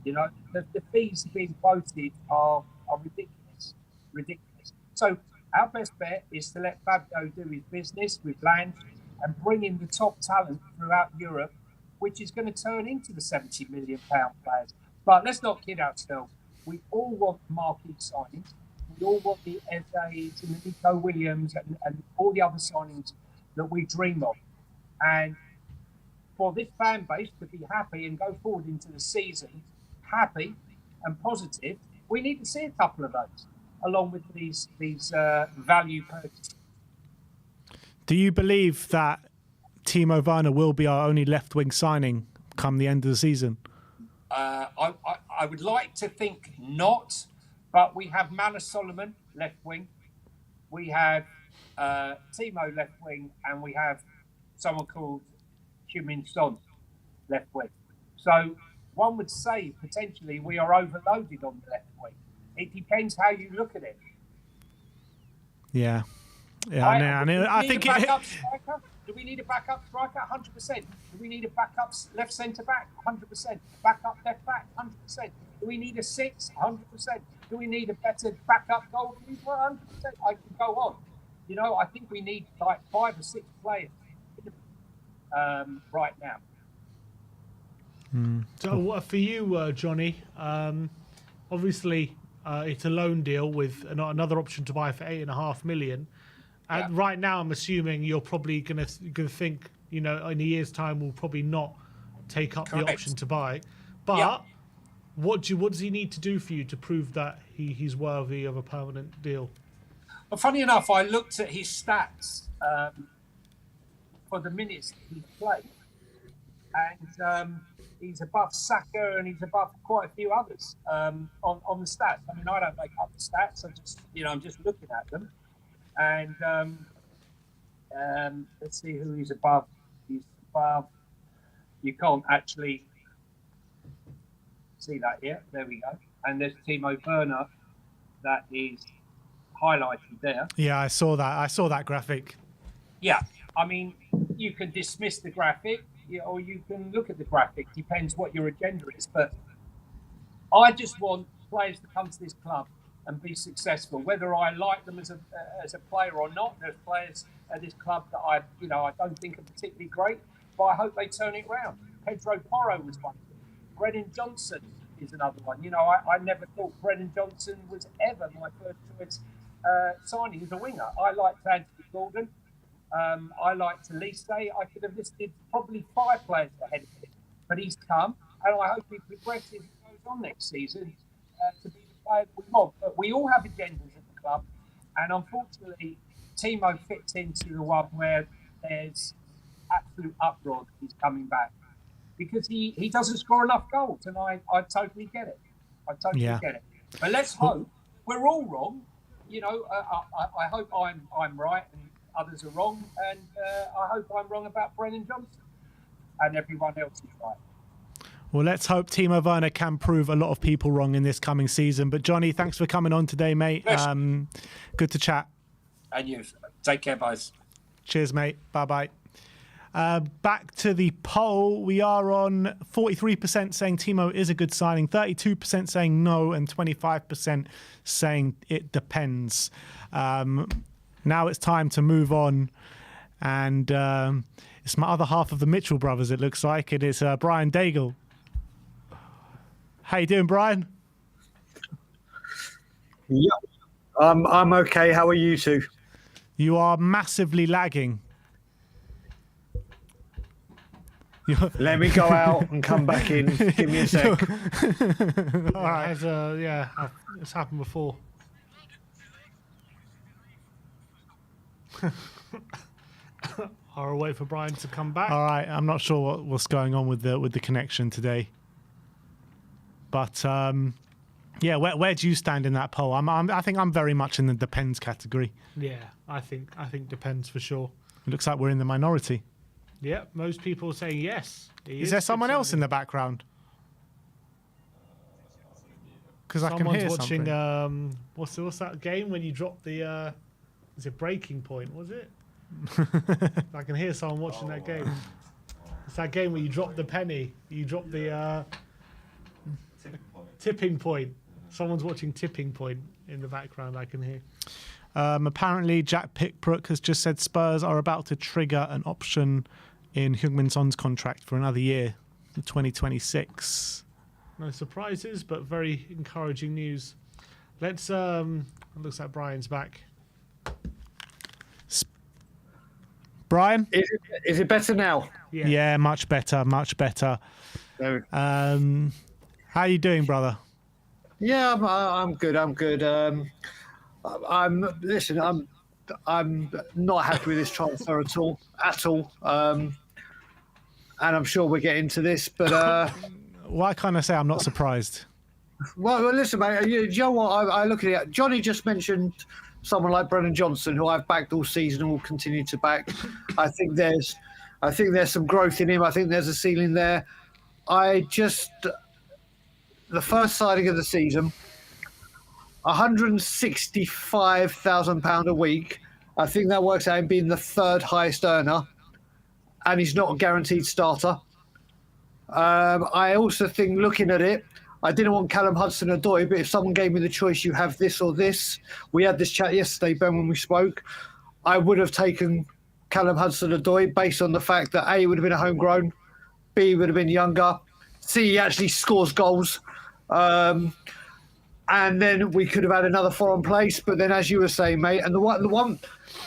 The fees being quoted are ridiculous. So our best bet is to let Fabio do his business with land and bring in the top talent throughout Europe, which is going to turn into the £70 million players. But let's not kid ourselves. We all want marquee signings. We all want the Ezes and the Nico Williams and all the other signings that we dream of. And for this fan base to be happy and go forward into the season happy and positive, we need to see a couple of those, along with these value purchases. Do you believe that Timo Werner will be our only left-wing signing come the end of the season? I would like to think not, but we have Manor Solomon, left wing. We have Timo, left wing, and we have someone called Heung-min Son, left wing. So one would say potentially we are overloaded on the left wing. It depends how you look at it. Yeah, I think backup striker? Do we need a backup striker? 100%. Do we need a backup left centre back? 100%. Backup left back? 100%. Do we need a 6? 100%. Do we need a better backup goalkeeper? 100%. I can go on. I think we need like 5 or 6 players right now. So for you, Johnny, obviously it's a loan deal with another option to buy for £8.5 million. And right now, I'm assuming you're probably going to think, in a year's time, we'll probably not take up the option to buy. But what does he need to do for you to prove that he's worthy of a permanent deal? Well, funny enough, I looked at his stats for the minutes he played, and he's above Saka and he's above quite a few others on the stats. I mean, I don't make up the stats. I'm just looking at them. And let's see who he's above. He's above. You can't actually see that yet. There we go. And there's Timo Werner that is highlighted there. Yeah, I saw that. I saw that graphic. Yeah, I mean, you can dismiss the graphic, or you can look at the graphic. Depends what your agenda is. But I just want players to come to this club and be successful, whether I like them as a player or not. There's players at this club that I don't think are particularly great, but I hope they turn it round. Pedro Porro was one. Brennan Johnson is another one. I never thought Brennan Johnson was ever my first choice signing as a winger. I liked Anthony Gordon. I liked Elise. I could have listed probably 5 players ahead of him, but he's come, and I hope he progresses and goes on next season to be the player that we want. But we all have agendas at the club, and unfortunately, Timo fits into the one where there's absolute uproar that he's coming back because he doesn't score enough goals, and I totally get it. I totally get it. But let's hope we're all wrong. I hope I'm right and others are wrong, and I hope I'm wrong about Brennan Johnson, and everyone else is right. Well, let's hope Timo Werner can prove a lot of people wrong in this coming season. But Johnny, thanks for coming on today, mate. Yes. Good to chat. And you. Take care, guys. Cheers, mate. Bye-bye. Back to the poll. We are on 43% saying Timo is a good signing, 32% saying no, and 25% saying it depends. Now it's time to move on. And it's my other half of the Mitchell brothers, it looks like. It is Brian Daigle. How you doing, Brian? Yeah, I'm okay. How are you two? You are massively lagging. Let me go out and come back in. Give me a sec. All right. It's happened before. I'll wait for Brian to come back. All right. I'm not sure what's going on with the connection today. But where do you stand in that poll? I think I'm very much in the depends category. Yeah, I think depends for sure. It looks like we're in the minority. Yeah, most people are saying yes. Is there someone else in the background? Because I can hear watching, something. What's that game when you drop the? Is it Breaking Point? Was it? I can hear someone watching that game. It's that game where you drop the penny. You drop the tipping point. Someone's watching Tipping Point in the background. I can hear. Apparently, Jack Pickbrook has just said Spurs are about to trigger an option in Heung-min Son's contract for another year, 2026. No surprises, but very encouraging news. Let's. It looks like Brian's back. Brian? Is it better now? Yeah, much better, much better. How are you doing, brother? Yeah, I'm good. I'm good. I'm not happy with this transfer at all. And I'm sure we'll get into this, but why can't I say I'm not surprised? Well, listen, mate. You know what? I look at it. Johnny just mentioned someone like Brennan Johnson, who I've backed all season and will continue to back. I think there's some growth in him. I think there's a ceiling there. The first signing of the season, £165,000 a week. I think that works out in being the third highest earner, and he's not a guaranteed starter. I also think, looking at it, I didn't want Callum Hudson-Odoi, but if someone gave me the choice, you have this or this. We had this chat yesterday, Ben, when we spoke. I would have taken Callum Hudson-Odoi based on the fact that A, would have been a homegrown, B, would have been younger, C, he actually scores goals. And then we could have had another foreign place. But then, as you were saying, mate, and the one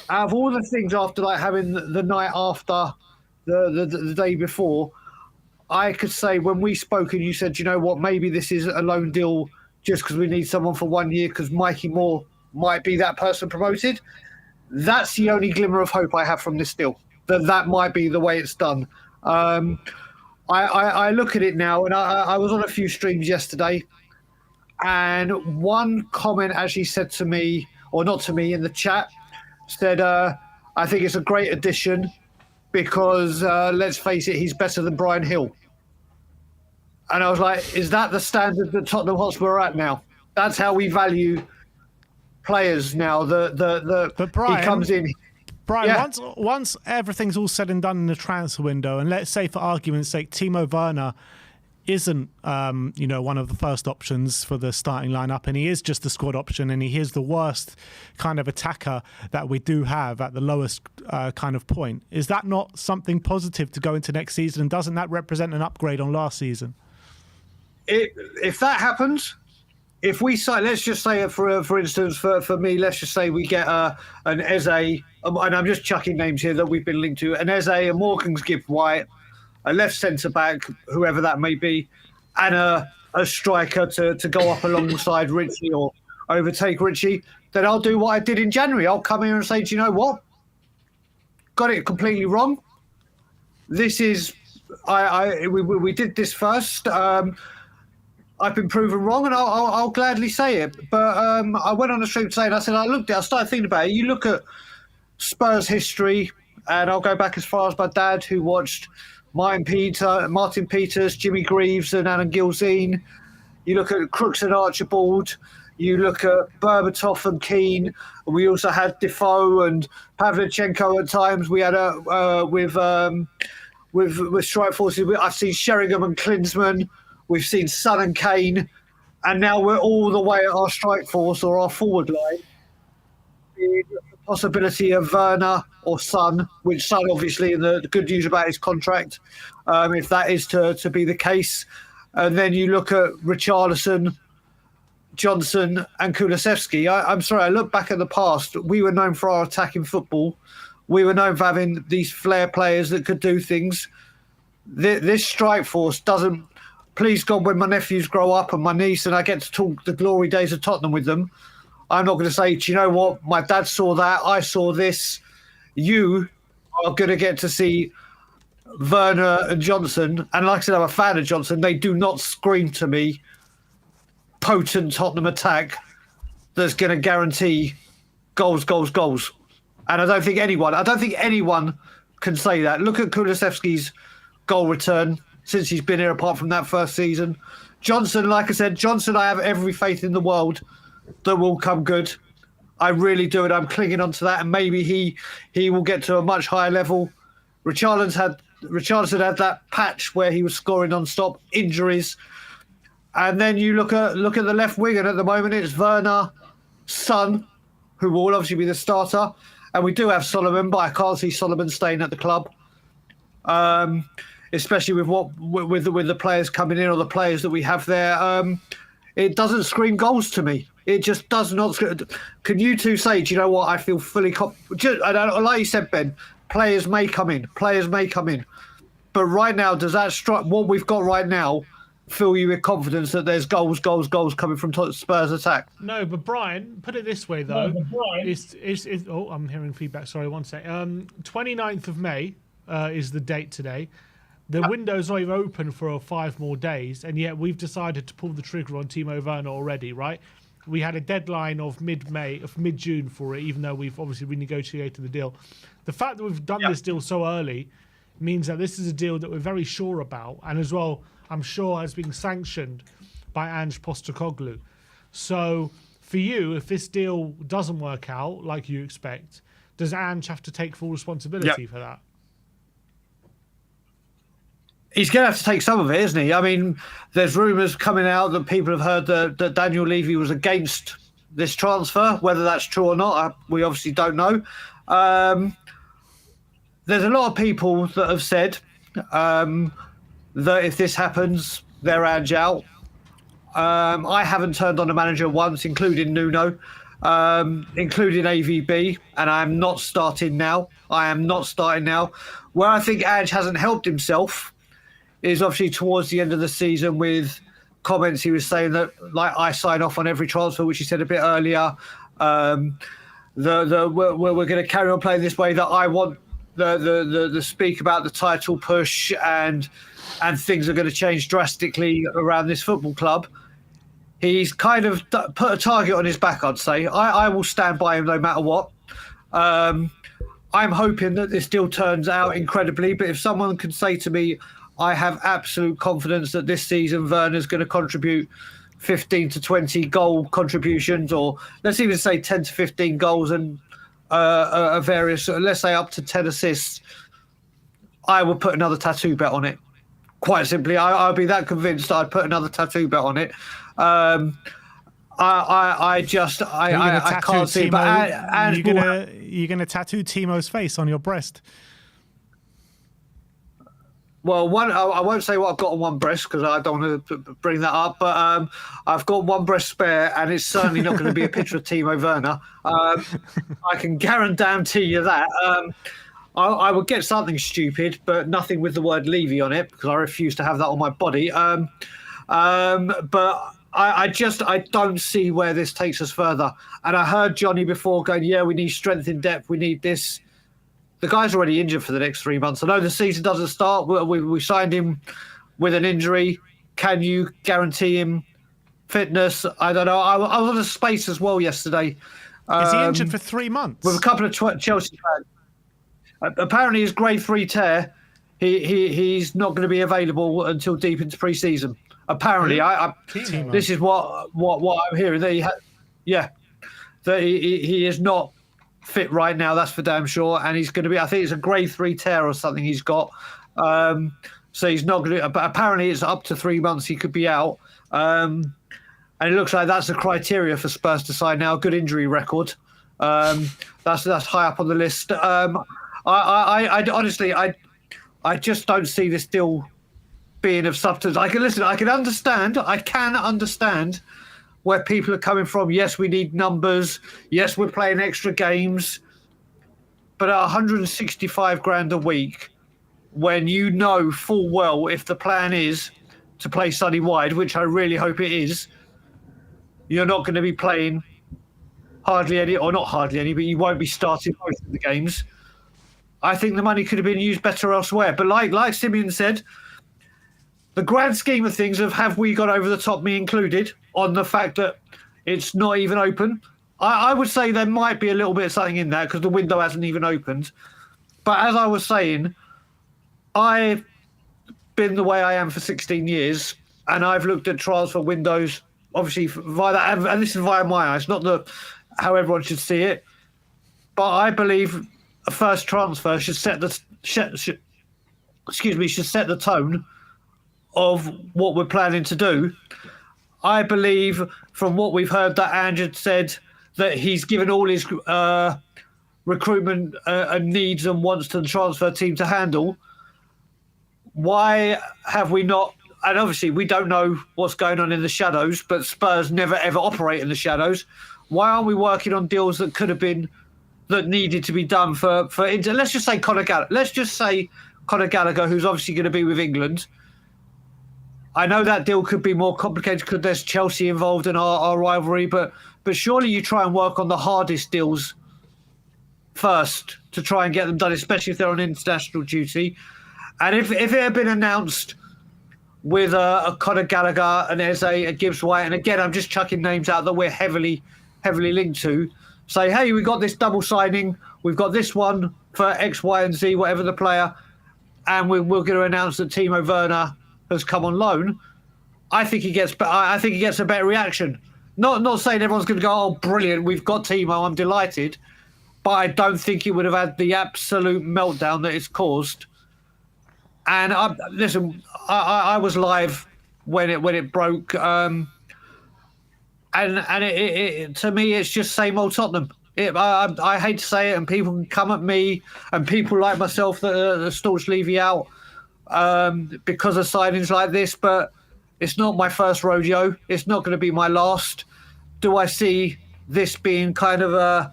out of all the things after like having the night after the day before, I could say when we spoke and you said, you know what, maybe this is a loan deal just because we need someone for 1 year because Mikey Moore might be that person promoted. That's the only glimmer of hope I have from this deal, that might be the way it's done. I look at it now, and I was on a few streams yesterday, and one comment actually said to me, or not to me, in the chat, said, I think it's a great addition because, let's face it, he's better than Brian Hill. And I was like, is that the standard that Tottenham Hotspur are at now? That's how we value players now. But Brian, he comes in. Brian, Yeah. once everything's all said and done in the transfer window, and let's say for argument's sake, Timo Werner isn't one of the first options for the starting lineup, and he is just the squad option, and he is the worst kind of attacker that we do have at the lowest kind of point. Is that not something positive to go into next season, and doesn't that represent an upgrade on last season? If that happens, if we sign, let's just say, for instance, for me, let's just say we get an Eze, and I'm just chucking names here that we've been linked to, an Eze, a Morgan's Gift White, a left centre back, whoever that may be, and a striker to go up alongside Richie or overtake Richie, then I'll do what I did in January. I'll come here and say, do you know what? Got it completely wrong. This is we did this first. I've been proven wrong, and I'll gladly say it. But I went on the stream today, and I said, I started thinking about it. You look at Spurs history, and I'll go back as far as my dad, who watched Martin Peters, Jimmy Greaves, and Alan Gilzine. You look at Crooks and Archibald. You look at Berbatov and Keane. We also had Defoe and Pavlyuchenko at times. We had with strike forces. I've seen Sheringham and Klinsmann. We've seen Son and Kane, and now we're all the way at our strike force or our forward line. The possibility of Werner or Son, which Son obviously, and the good news about his contract, if that is to be the case. And then you look at Richarlison, Johnson and Kulusevski. I'm sorry, I look back at the past. We were known for our attacking football. We were known for having these flair players that could do things. This strike force doesn't... Please God, when my nephews grow up and my niece and I get to talk the glory days of Tottenham with them, I'm not going to say, do you know what? My dad saw that. I saw this. You are going to get to see Werner and Johnson. And like I said, I'm a fan of Johnson. They do not scream to me potent Tottenham attack that's going to guarantee goals. And I don't think anyone can say that. Look at Kulusevski's goal return since he's been here, apart from that first season. Johnson, like I said, I have every faith in the world that will come good. I really do, and I'm clinging on to that, and maybe he will get to a much higher level. Richarlison had that patch where he was scoring non-stop, injuries. And then you look at the left wing, and at the moment it's Werner, Son, who will obviously be the starter. And we do have Solomon, but I can't see Solomon staying at the club. Especially with the players coming in or the players that we have there. It doesn't scream goals to me. It just does not. Can you two say, do you know what? I feel fully like you said, Ben, players may come in. But right now, does that what we've got right now fill you with confidence that there's goals coming from Spurs attack? No, but Brian, put it this way, though. I'm hearing feedback. Sorry, one sec. 29th of May is the date today. The window's not even open for 5 more days, and yet we've decided to pull the trigger on Timo Werner already, right? We had a deadline of mid-June for it, even though we've obviously renegotiated the deal. The fact that we've done this deal so early means that this is a deal that we're very sure about, and as well, I'm sure has been sanctioned by Ange Postecoglou. So for you, if this deal doesn't work out like you expect, does Ange have to take full responsibility for that? He's going to have to take some of it, isn't he? I mean, there's rumours coming out that people have heard that Daniel Levy was against this transfer. Whether that's true or not, we obviously don't know. There's a lot of people that have said that if this happens, they're Ange out. I haven't turned on a manager once, including Nuno, including AVB, and I am not starting now. Where I think Ange hasn't helped himself is obviously towards the end of the season with comments he was saying that, like, I sign off on every transfer, which he said a bit earlier. We're going to carry on playing this way, that I want the speak about the title push and things are going to change drastically around this football club. He's kind of put a target on his back, I'd say. I will stand by him no matter what. I'm hoping that this deal turns out incredibly, but if someone can say to me, I have absolute confidence that this season Werner's going to contribute 15 to 20 goal contributions, or let's even say 10 to 15 goals and various, let's say up to 10 assists, I would put another tattoo bet on it. Quite simply, I'd be that convinced I'd put another tattoo bet on it. I can't see. But you're gonna tattoo Timo's face on your breast. Well, I won't say what I've got on one breast because I don't want to bring that up. But I've got one breast spare, and it's certainly not going to be a picture of Timo Werner. I can guarantee you that. I would get something stupid, but nothing with the word Levy on it because I refuse to have that on my body. But I don't see where this takes us further. And I heard Johnny before going, yeah, we need strength in depth. We need this. The guy's already injured for the next 3 months. I know the season doesn't start. We signed him with an injury. Can you guarantee him fitness? I don't know. I was on a space as well yesterday. Is he injured for 3 months? With a couple of Chelsea fans. Apparently, his grade 3 tear, he's not going to be available until deep into pre-season. Apparently, this is what I'm hearing. That that he is not fit right now. That's for damn sure. And he's going to be. I think it's a grade 3 tear or something he's got. So he's not going to. But apparently, it's up to 3 months. He could be out. And it looks like that's the criteria for Spurs to sign now. Good injury record. That's high up on the list. I honestly, I just don't see this deal being of substance. I can understand where people are coming from. Yes, we need numbers. Yes, we're playing extra games. But at 165 grand a week, when you know full well if the plan is to play Sonny wide, which I really hope it is, you're not going to be playing hardly any, or not hardly any, but you won't be starting most of the games. I think the money could have been used better elsewhere. But like Simeon said, the grand scheme of things of have we got over the top, me included, on the fact that it's not even open, I would say there might be a little bit of something in that because the window hasn't even opened. But as I was saying, I've been the way I am for 16 years and I've looked at transfer windows, obviously, via that, and this is via my eyes, not how everyone should see it. But I believe a first transfer should set the tone of what we're planning to do. I believe from what we've heard that Andrew said that he's given all his recruitment and needs and wants to the transfer team to handle. Why have we not? And obviously we don't know what's going on in the shadows, but Spurs never ever operate in the shadows. Why aren't we working on deals that could have been, that needed to be done for let's just say Conor Gallagher. Let's just say Conor Gallagher, who's obviously going to be with England. I know that deal could be more complicated because there's Chelsea involved in our rivalry, but surely you try and work on the hardest deals first to try and get them done, especially if they're on international duty. And if it had been announced with a Conor Gallagher and there's a Gibbs White, and again, I'm just chucking names out that we're heavily linked to, say, hey, we got this double signing, we've got this one for X, Y, and Z, whatever the player, and we're going to announce that Timo Werner has come on loan. I think he gets a better reaction. Not saying everyone's going to go, oh, brilliant, we've got Timo, I'm delighted, but I don't think he would have had the absolute meltdown that it's caused. And I was live when it broke, and it to me it's just same old Tottenham. I hate to say it, and people can come at me, and people like myself that are staunch Levy out because of signings like this. But it's not my first rodeo. It's not going to be my last. Do I see this being kind of a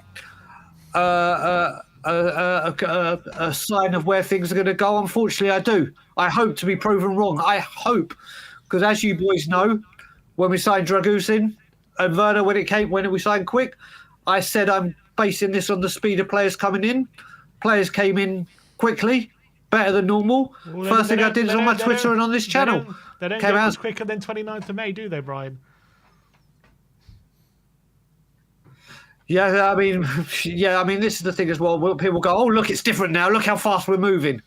sign of where things are going to go? Unfortunately, I do. I hope to be proven wrong. I hope, because as you boys know, when we signed Dragusin and Werner, when we signed Quick, I said I'm basing this on the speed of players coming in. Players came in quickly, better than normal. Well, First thing I did is on my Twitter and on this channel. They don't Came get out much quicker than 29th of May, do they, Brian? Yeah, I mean, this is the thing as well. People go, "Oh, look, it's different now. Look how fast we're moving."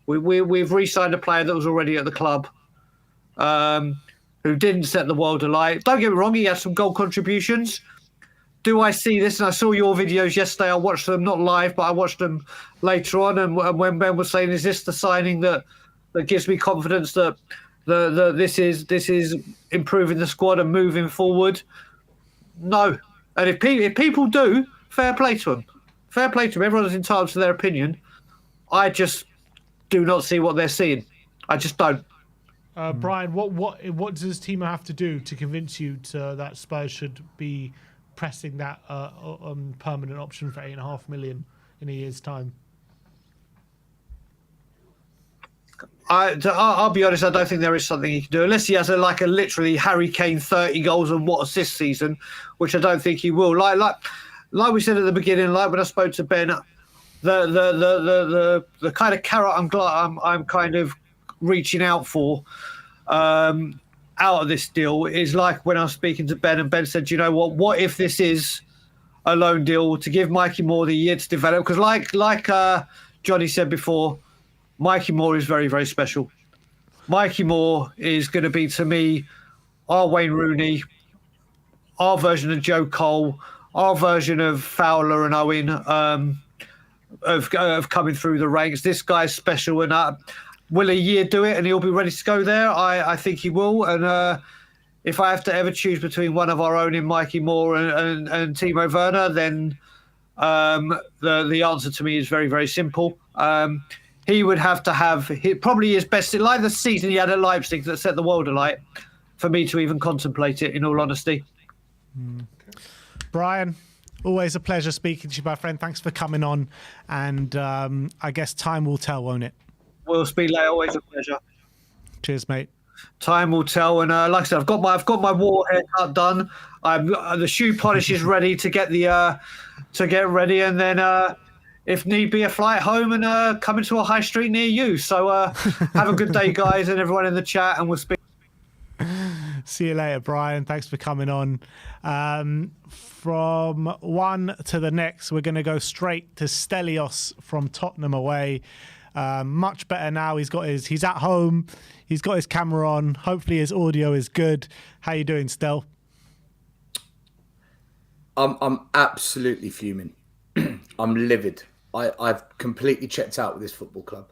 We've re-signed a player that was already at the club, who didn't set the world alight. Don't get me wrong; he had some goal contributions. Do I see this? And I saw your videos yesterday. I watched them not live, but I watched them later on. And when Ben was saying, "Is this the signing that gives me confidence that this is improving the squad and moving forward?" No. And if people do, fair play to them. Fair play to them. Everyone's entitled to their opinion. I just do not see what they're seeing. I just don't. Brian, what does Timo have to do to convince you that Spurs should be pressing that permanent option for $8.5 million in a year's time? I'll be honest, I don't think there is something he can do unless he has a literally Harry Kane 30 goals and what assist season, which I don't think he will. Like we said at the beginning, like when I spoke to Ben, the kind of carrot I'm kind of reaching out for out of this deal is like when I was speaking to Ben, and Ben said, "You know what if this is a loan deal to give Mikey Moore the year to develop?" Because like Johnny said before, Mikey Moore is very, very special. Mikey Moore is going to be, to me, our Wayne Rooney, our version of Joe Cole, our version of Fowler and Owen, of coming through the ranks. This guy's special, and will a year do it and he'll be ready to go there? I think he will. And if I have to ever choose between one of our own in Mikey Moore and Timo Werner, then the answer to me is very, very simple. He would have to have probably his best, like the season he had at Leipzig that set the world alight, for me to even contemplate it, in all honesty. Brian, always a pleasure speaking to you, my friend. Thanks for coming on. And I guess time will tell, won't it? We'll speak later. Always a pleasure. Cheers, mate. Time will tell. And like I said, I've got my war haircut done. The shoe polish is ready to get ready, and then if need be, a flight home and coming to a high street near you. So have a good day, guys, and everyone in the chat, and we'll speak. See you later, Brian. Thanks for coming on. From one to the next, we're going to go straight to Stelios from Tottenham away. Much better now. He's at home. He's got his camera on. Hopefully his audio is good. How you doing, Stel? I'm absolutely fuming. I'm livid. I've completely checked out with this football club.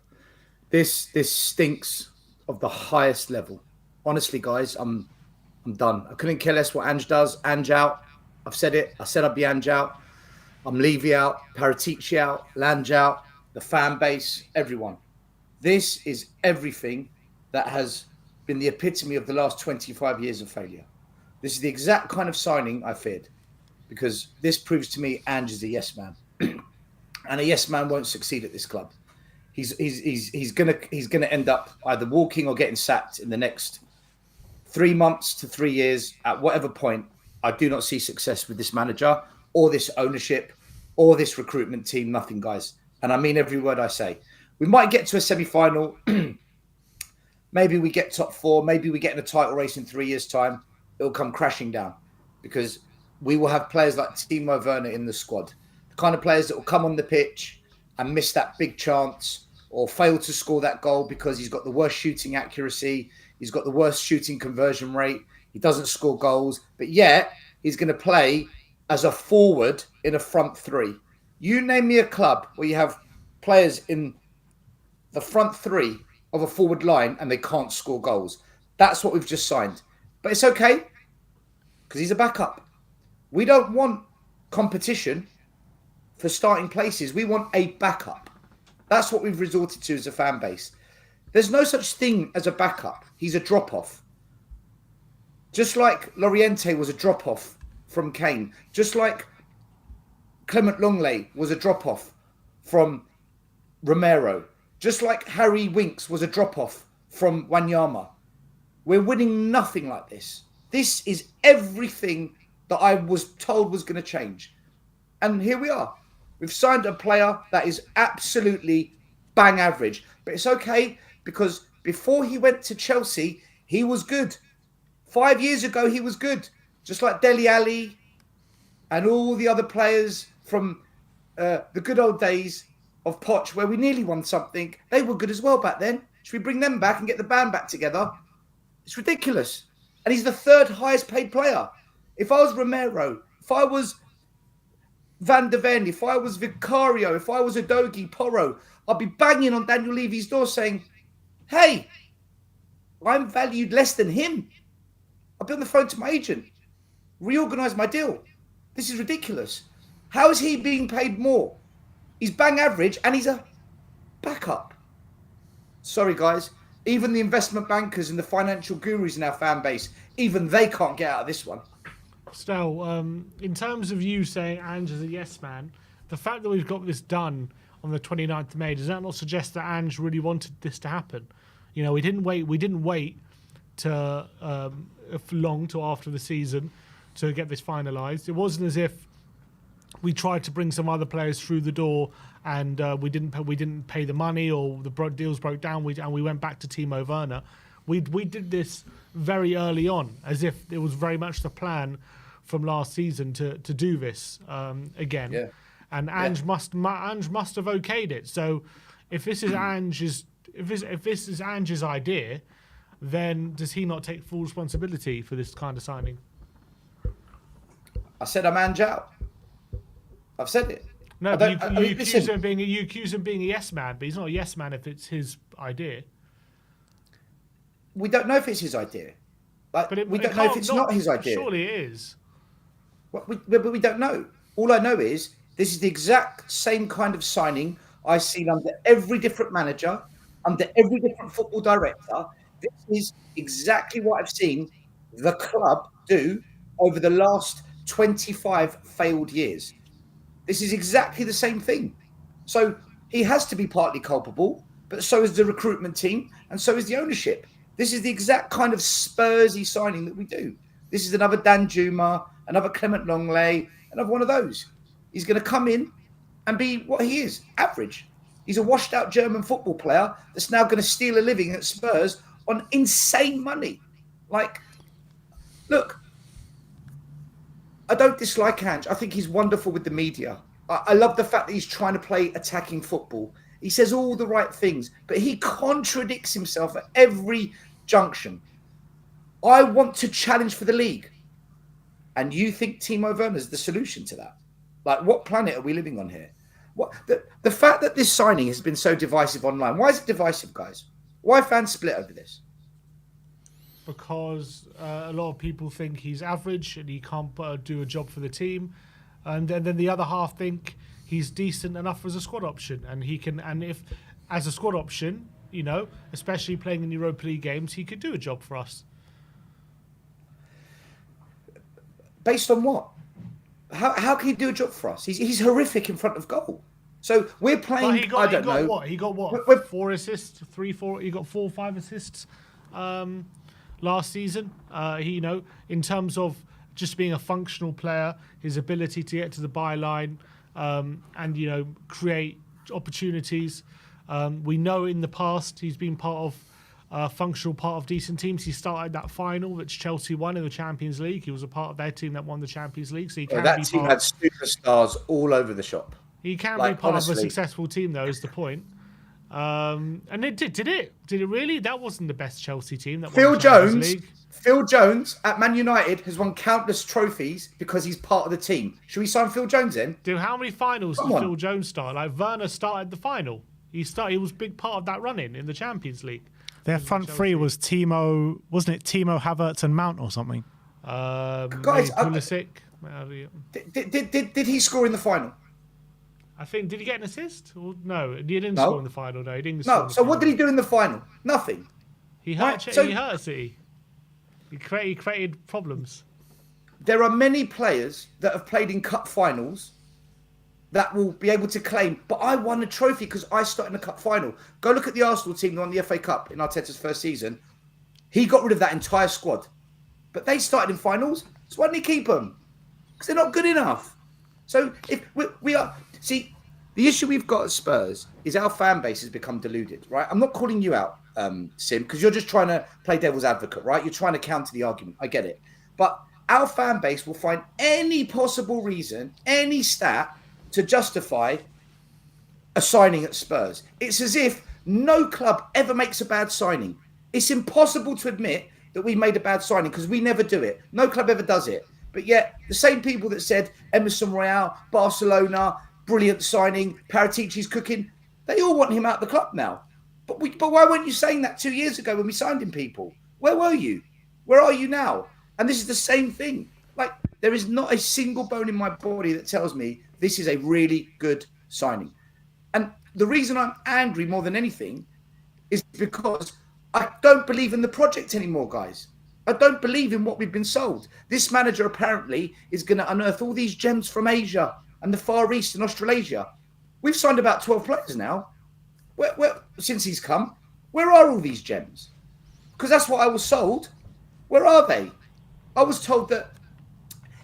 This stinks of the highest level. Honestly, guys, I'm done. I couldn't care less what Ange does. Ange out. I've said it. I said I'd be Ange out. I'm Levy out. Paratici out. Lange out. The fan base. Everyone. This is everything that has been the epitome of the last 25 years of failure. This is the exact kind of signing I feared, because this proves to me Ange is a yes man. And a yes man won't succeed at this club. He's gonna end up either walking or getting sacked in the next 3 months to 3 years. At whatever point, I do not see success with this manager or this ownership or this recruitment team. Nothing, guys. And I mean every word I say. We might get to a semi-final. Maybe we get top 4. Maybe we get in a title race in 3 years' time. It'll come crashing down, because we will have players like Timo Werner in the squad. The kind of players that will come on the pitch and miss that big chance or fail to score that goal because he's got the worst shooting accuracy. He's got the worst shooting conversion rate. He doesn't score goals, but yet he's going to play as a forward in a front three. You name me a club where you have players in the front three of a forward line and they can't score goals. That's what we've just signed. But it's okay, because he's a backup. We don't want competition for starting places. We want a backup. That's what we've resorted to as a fan base. There's no such thing as a backup. He's a drop-off. Just like Loriente was a drop-off from Kane. Just like Clement Longley was a drop-off from Romero. Just like Harry Winks was a drop-off from Wanyama. We're winning nothing like this. This is everything that I was told was going to change. And here we are. We've signed a player that is absolutely bang average. But it's okay because before he went to Chelsea, he was good. 5 years ago, he was good. Just like Dele Alli and all the other players from the good old days of Poch, where we nearly won something. They were good as well back then. Should we bring them back and get the band back together? It's ridiculous. And he's the third highest paid player. If I was Romero, if I was Van de Ven, if I was Vicario, if I was Udogie, Porro, I'd be banging on Daniel Levy's door saying, hey, I'm valued less than him. I'll be on the phone to my agent. Reorganise my deal. This is ridiculous. How is he being paid more? He's bang average and he's a backup. Sorry, guys. Even the investment bankers and the financial gurus in our fan base, even they can't get out of this one. Stel, in terms of you saying Ange is a yes man, the fact that we've got this done on the 29th of May, does that not suggest that Ange really wanted this to happen? You know, we didn't wait to long till after the season to get this finalised. It wasn't as if we tried to bring some other players through the door and we didn't pay the money or the deals broke down and we went back to Timo Werner. We did this very early on, as if it was very much the plan from last season to do this again. Yeah. And Ange must have okayed it. So if this is Ange's idea, then does he not take full responsibility for this kind of signing? I said I'm Ange out. I've said it. No, but you accuse him being a yes man, but he's not a yes man if it's his idea. We don't know if it's his idea. We don't know if it's not his idea. Surely it is. But we don't know. All I know is this is the exact same kind of signing I've seen under every different manager, under every different football director. This is exactly what I've seen the club do over the last 25 failed years. This is exactly the same thing. So he has to be partly culpable, but so is the recruitment team and so is the ownership. This is the exact kind of Spursy signing that we do. This is another Dan Juma, another Clement Longley, another one of those. He's going to come in and be what he is, average. He's a washed-out German football player that's now going to steal a living at Spurs on insane money. Like, look, I don't dislike Ange. I think he's wonderful with the media. I love the fact that he's trying to play attacking football. He says all the right things, but he contradicts himself at every junction. I want to challenge for the league. And you think Timo Werner is the solution to that? Like, what planet are we living on here? What the fact that this signing has been so divisive online, why is it divisive, guys? Why are fans split over this? Because a lot of people think he's average and he can't do a job for the team. And then the other half think he's decent enough as a squad option. And he can, and if as a squad option, you know, especially playing in Europa League games, he could do a job for us. Based on what? How can he do a job for us? He's horrific in front of goal. So we're playing. He got 4 assists, 3-4. He got 4 or 5 assists last season. He, you know, in terms of just being a functional player, his ability to get to the byline and, you know, create opportunities. We know in the past he's been part of functional part of decent teams. He started that final which Chelsea won in the Champions League. He was a part of their team that won the Champions League. So he can that team had superstars all over the shop. He can be part of a successful team, though, is the point. And it did it really? That wasn't the best Chelsea team. That Phil Jones at Man United has won countless trophies because he's part of the team. Should we sign Phil Jones in? Dude, how many finals did Phil Jones start? Like, Werner started the final. He was a big part of that run-in in the Champions League. Their front three was Timo, wasn't it? Timo, Havertz, and Mount or something. Guys, Pulisic. Did he score in the final? I think, did he get an assist? Or, no, he didn't score in the final. No, he didn't. No. So what did he do in the final? Nothing. He hurt City. He created problems. There are many players that have played in cup finals that will be able to claim, but I won a trophy because I started in a cup final. Go look at the Arsenal team that won the FA Cup in Arteta's first season. He got rid of that entire squad. But they started in finals, so why didn't he keep them? Because they're not good enough. So if we are... See, The issue we've got at Spurs is our fan base has become deluded, right? I'm not calling you out, Sim, because you're just trying to play devil's advocate, right? You're trying to counter the argument. I get it. But our fan base will find any possible reason, any stat to justify a signing at Spurs. It's as if no club ever makes a bad signing. It's impossible to admit that we made a bad signing because we never do it. No club ever does it. But yet, the same people that said Emerson Royale, Barcelona, brilliant signing, Paratici's cooking, they all want him out of the club now. But why weren't you saying that 2 years ago when we signed him, people? Where were you? Where are you now? And this is the same thing. Like, there is not a single bone in my body that tells me this is a really good signing. And the reason I'm angry more than anything is because I don't believe in the project anymore, guys. I don't believe in what we've been sold. This manager apparently is going to unearth all these gems from Asia and the Far East and Australasia. We've signed about 12 players now. Where, since he's come, where are all these gems? Because that's what I was sold. Where are they? I was told that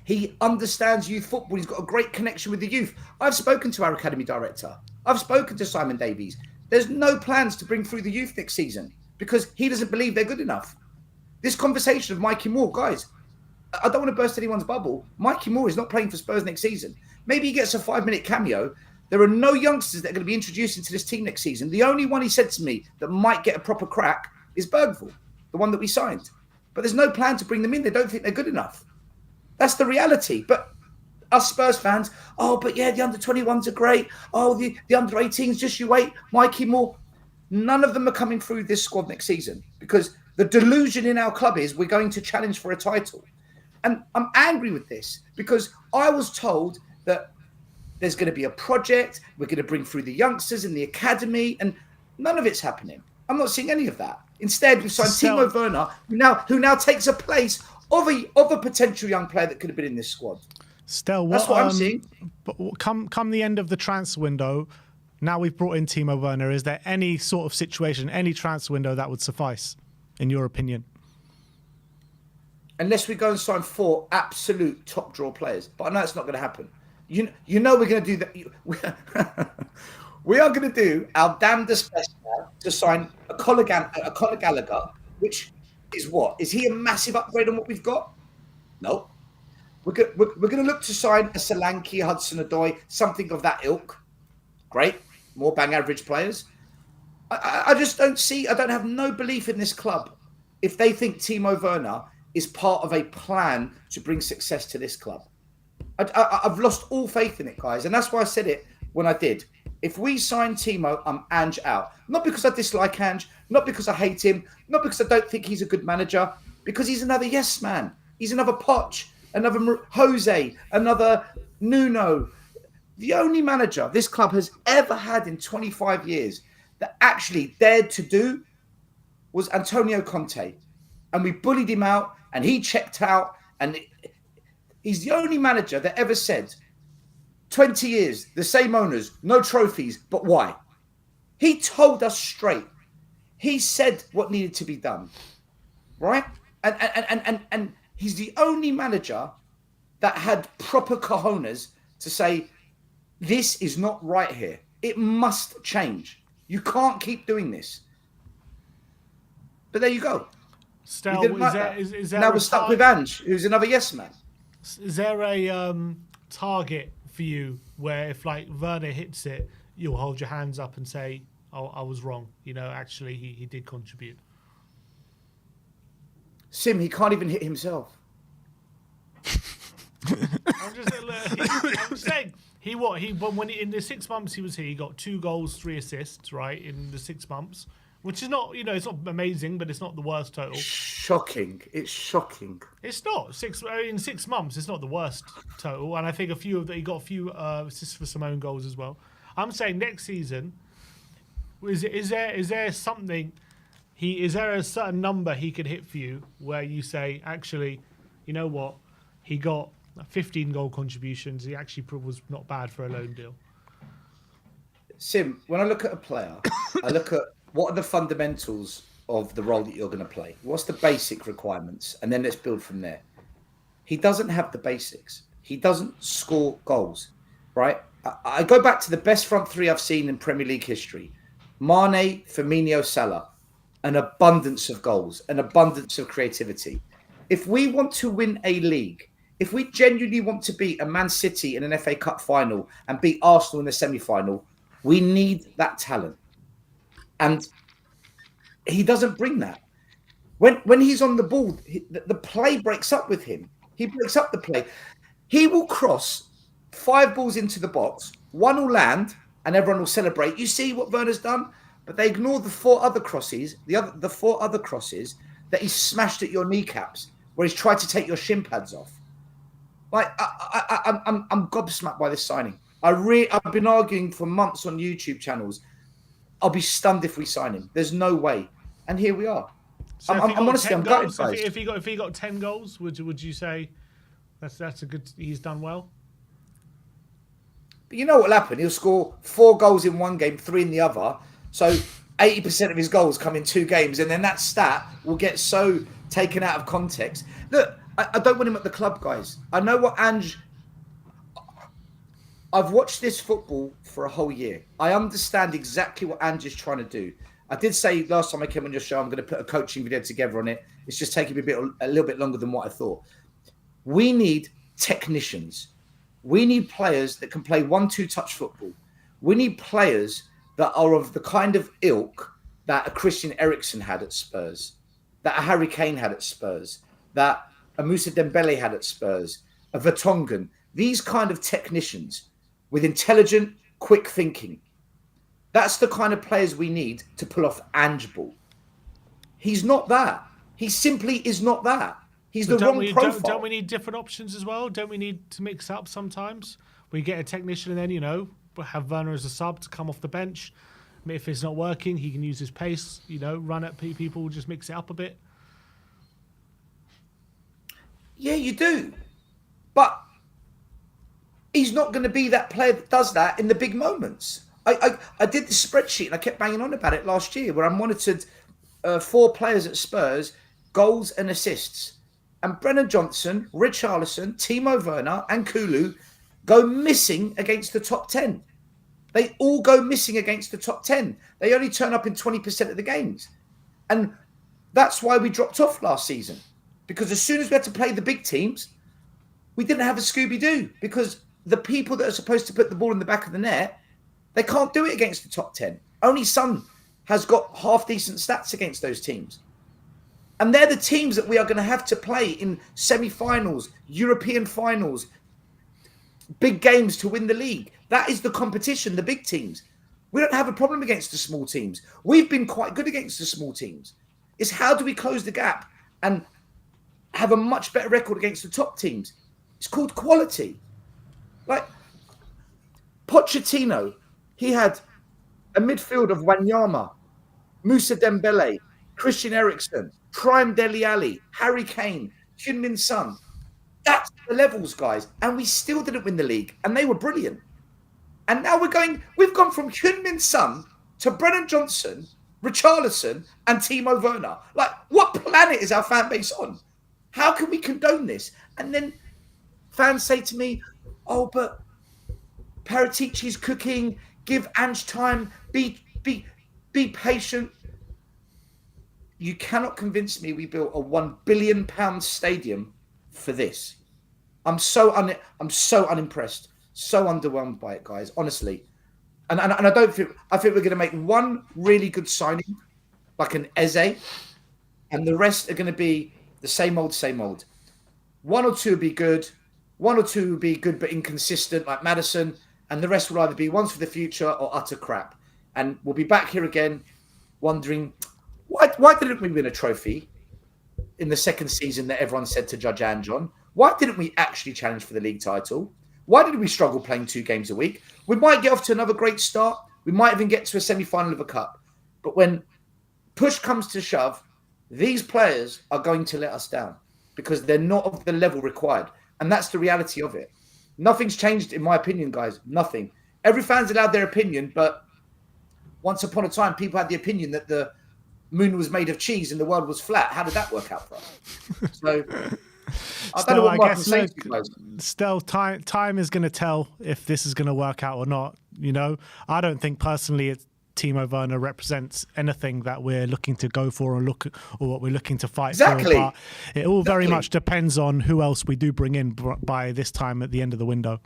he understands youth football. He's got a great connection with the youth. I've spoken to our academy director. I've spoken to Simon Davies. There's no plans to bring through the youth next season because he doesn't believe they're good enough. This conversation of Mikey Moore, guys, I don't want to burst anyone's bubble. Mikey Moore is not playing for Spurs next season. Maybe he gets a 5-minute cameo. There are no youngsters that are going to be introduced into this team next season. The only one he said to me that might get a proper crack is Bergvall, the one that we signed. But there's no plan to bring them in. They don't think they're good enough. That's the reality. But us Spurs fans, oh, but yeah, the under-21s are great. Oh, the under-18s, just you wait. Mikey Moore. None of them are coming through this squad next season because the delusion in our club is we're going to challenge for a title. And I'm angry with this because I was told that there's going to be a project. We're going to bring through the youngsters in the academy, and none of it's happening. I'm not seeing any of that. Instead, we've signed Timo Werner, who now takes a place of a potential young player that could have been in this squad. That's what I'm seeing. But come the end of the transfer window, now we've brought in Timo Werner. Is there any sort of situation, any transfer window that would suffice, in your opinion? Unless we go and sign 4 absolute top draw players, but I know it's not going to happen. You know we're going to do that. We are going to do our damnedest best now to sign a Conor Gallagher, which is what? Is he a massive upgrade on what we've got? No. We're going to look to sign a Solanke, Hudson-Odoi, something of that ilk. Great. More bang average players. I just don't see, I don't have no belief in this club if they think Timo Werner is part of a plan to bring success to this club. I've lost all faith in it, guys. And that's why I said it when I did. If we sign Timo, I'm Ange out. Not because I dislike Ange, not because I hate him, not because I don't think he's a good manager, because he's another yes man. He's another Poch, another Jose, another Nuno. The only manager this club has ever had in 25 years that actually dared to do was Antonio Conte. And we bullied him out and he checked out. And he's the only manager that ever said, 20 years, the same owners, no trophies, but why? He told us straight. He said what needed to be done, right? And he's the only manager that had proper cojones to say, this is not right here. It must change. You can't keep doing this. But there you go. Stel, is there now we're stuck with Ange, who's another yes man. Is there a target for you where if like Werner hits it, you'll hold your hands up and say, "Oh, I was wrong. You know, actually, he did contribute." Sim, he can't even hit himself. I'm just saying. When in the 6 months he was here, he got 2 goals, 3 assists, right, in the 6 months. Which is not, it's not amazing, but it's not the worst total. Shocking. It's shocking. It's not. In 6 months, it's not the worst total. And I think he got a few assists for some own goals as well. I'm saying next season, is there something, is there a certain number he could hit for you where you say, actually, you know what, he got 15 goal contributions. He actually was not bad for a loan deal. Sim, when I look at a player, I look at what are the fundamentals of the role that you're going to play? What's the basic requirements? And then let's build from there. He doesn't have the basics. He doesn't score goals, right? I go back to the best front three I've seen in Premier League history. Mane, Firmino, Salah. An abundance of goals, an abundance of creativity. If we want to win a league, if we genuinely want to beat a Man City in an FA Cup final and beat Arsenal in the semi-final, we need that talent. And he doesn't bring that. When he's on the ball, the play breaks up with him. He breaks up the play. He will cross 5 balls into the box, 1 will land, and everyone will celebrate. You see what Werner's done? But they ignore the 4 other crosses, the 4 other crosses that he smashed at your kneecaps, where he's tried to take your shin pads off. Like I'm gobsmacked by this signing. I've been arguing for months on YouTube channels. I'll be stunned if we sign him. There's no way, and here we are. So I'm honestly, I'm gutted, guys. If he got 10 goals, would you say that's a good? He's done well. But you know what'll happen? He'll score 4 goals in one game, 3 in the other. So 80% of his goals come in 2 games, and then that stat will get so taken out of context. Look, I don't want him at the club, guys. I know what Ange... I've watched this football for a whole year. I understand exactly what Ange is trying to do. I did say last time I came on your show, I'm going to put a coaching video together on it. It's just taking me a little bit longer than what I thought. We need technicians. We need players that can play 1-2 touch football. We need players that are of the kind of ilk that a Christian Eriksen had at Spurs, that a Harry Kane had at Spurs, that a Moussa Dembele had at Spurs, a Vertonghen. These kind of technicians with intelligent, quick thinking. That's the kind of players we need to pull off Ange ball. He's not that. He simply is not that. He's the wrong profile. Don't we need different options as well? Don't we need to mix up sometimes? We get a technician and then, have Werner as a sub to come off the bench. If it's not working, he can use his pace, run at people, just mix it up a bit. Yeah, you do. But he's not going to be that player that does that in the big moments. I did the spreadsheet and I kept banging on about it last year where I monitored 4 players at Spurs, goals and assists. And Brennan Johnson, Richarlison, Timo Werner and Kulu go missing against the top 10. They all go missing against the top 10. They only turn up in 20% of the games. And that's why we dropped off last season. Because as soon as we had to play the big teams, we didn't have a Scooby-Doo. Because the people that are supposed to put the ball in the back of the net, they can't do it against the top 10. Only Son has got half-decent stats against those teams. And they're the teams that we are going to have to play in semi-finals, European finals, big games to win the league. That is the competition, the big teams. We don't have a problem against the small teams. We've been quite good against the small teams. It's how do we close the gap and have a much better record against the top teams? It's called quality. Like Pochettino, he had a midfield of Wanyama, Moussa Dembele, Christian Eriksen, Prime Dele Alli, Harry Kane, Heung-min Son. That's the levels, guys. And we still didn't win the league. And they were brilliant. And now we've gone from Heung-min Son to Brennan Johnson, Richarlison, and Timo Werner. Like, what planet is our fan base on? How can we condone this? And then fans say to me, oh, but Paratici's cooking, give Ange time, be patient. You cannot convince me we built a £1 billion stadium for this. I'm so unimpressed, so underwhelmed by it, guys. Honestly, and I don't think we're going to make one really good signing, like an Eze, and the rest are going to be the same old, same old. 1 or 2 will be good, 1 or 2 will be good but inconsistent, like Maddison, and the rest will either be ones for the future or utter crap. And we'll be back here again, wondering why didn't we win a trophy in the second season that everyone said to judge Ange on? Why didn't we actually challenge for the league title? Why did we struggle playing 2 games a week? We might get off to another great start. We might even get to a semi-final of a cup. But when push comes to shove, these players are going to let us down because they're not of the level required. And that's the reality of it. Nothing's changed, in my opinion, guys. Nothing. Every fan's allowed their opinion, but once upon a time, people had the opinion that the moon was made of cheese and the world was flat. How did that work out for us? So I don't know what I more I guess can say look, to you guys. still time is going to tell if this is going to work out or not. You know, I don't think personally Timo Werner represents anything that we're looking to go for or what we're looking to fight Exactly. for. But it all very Exactly. much depends on who else we do bring in by this time at the end of the window.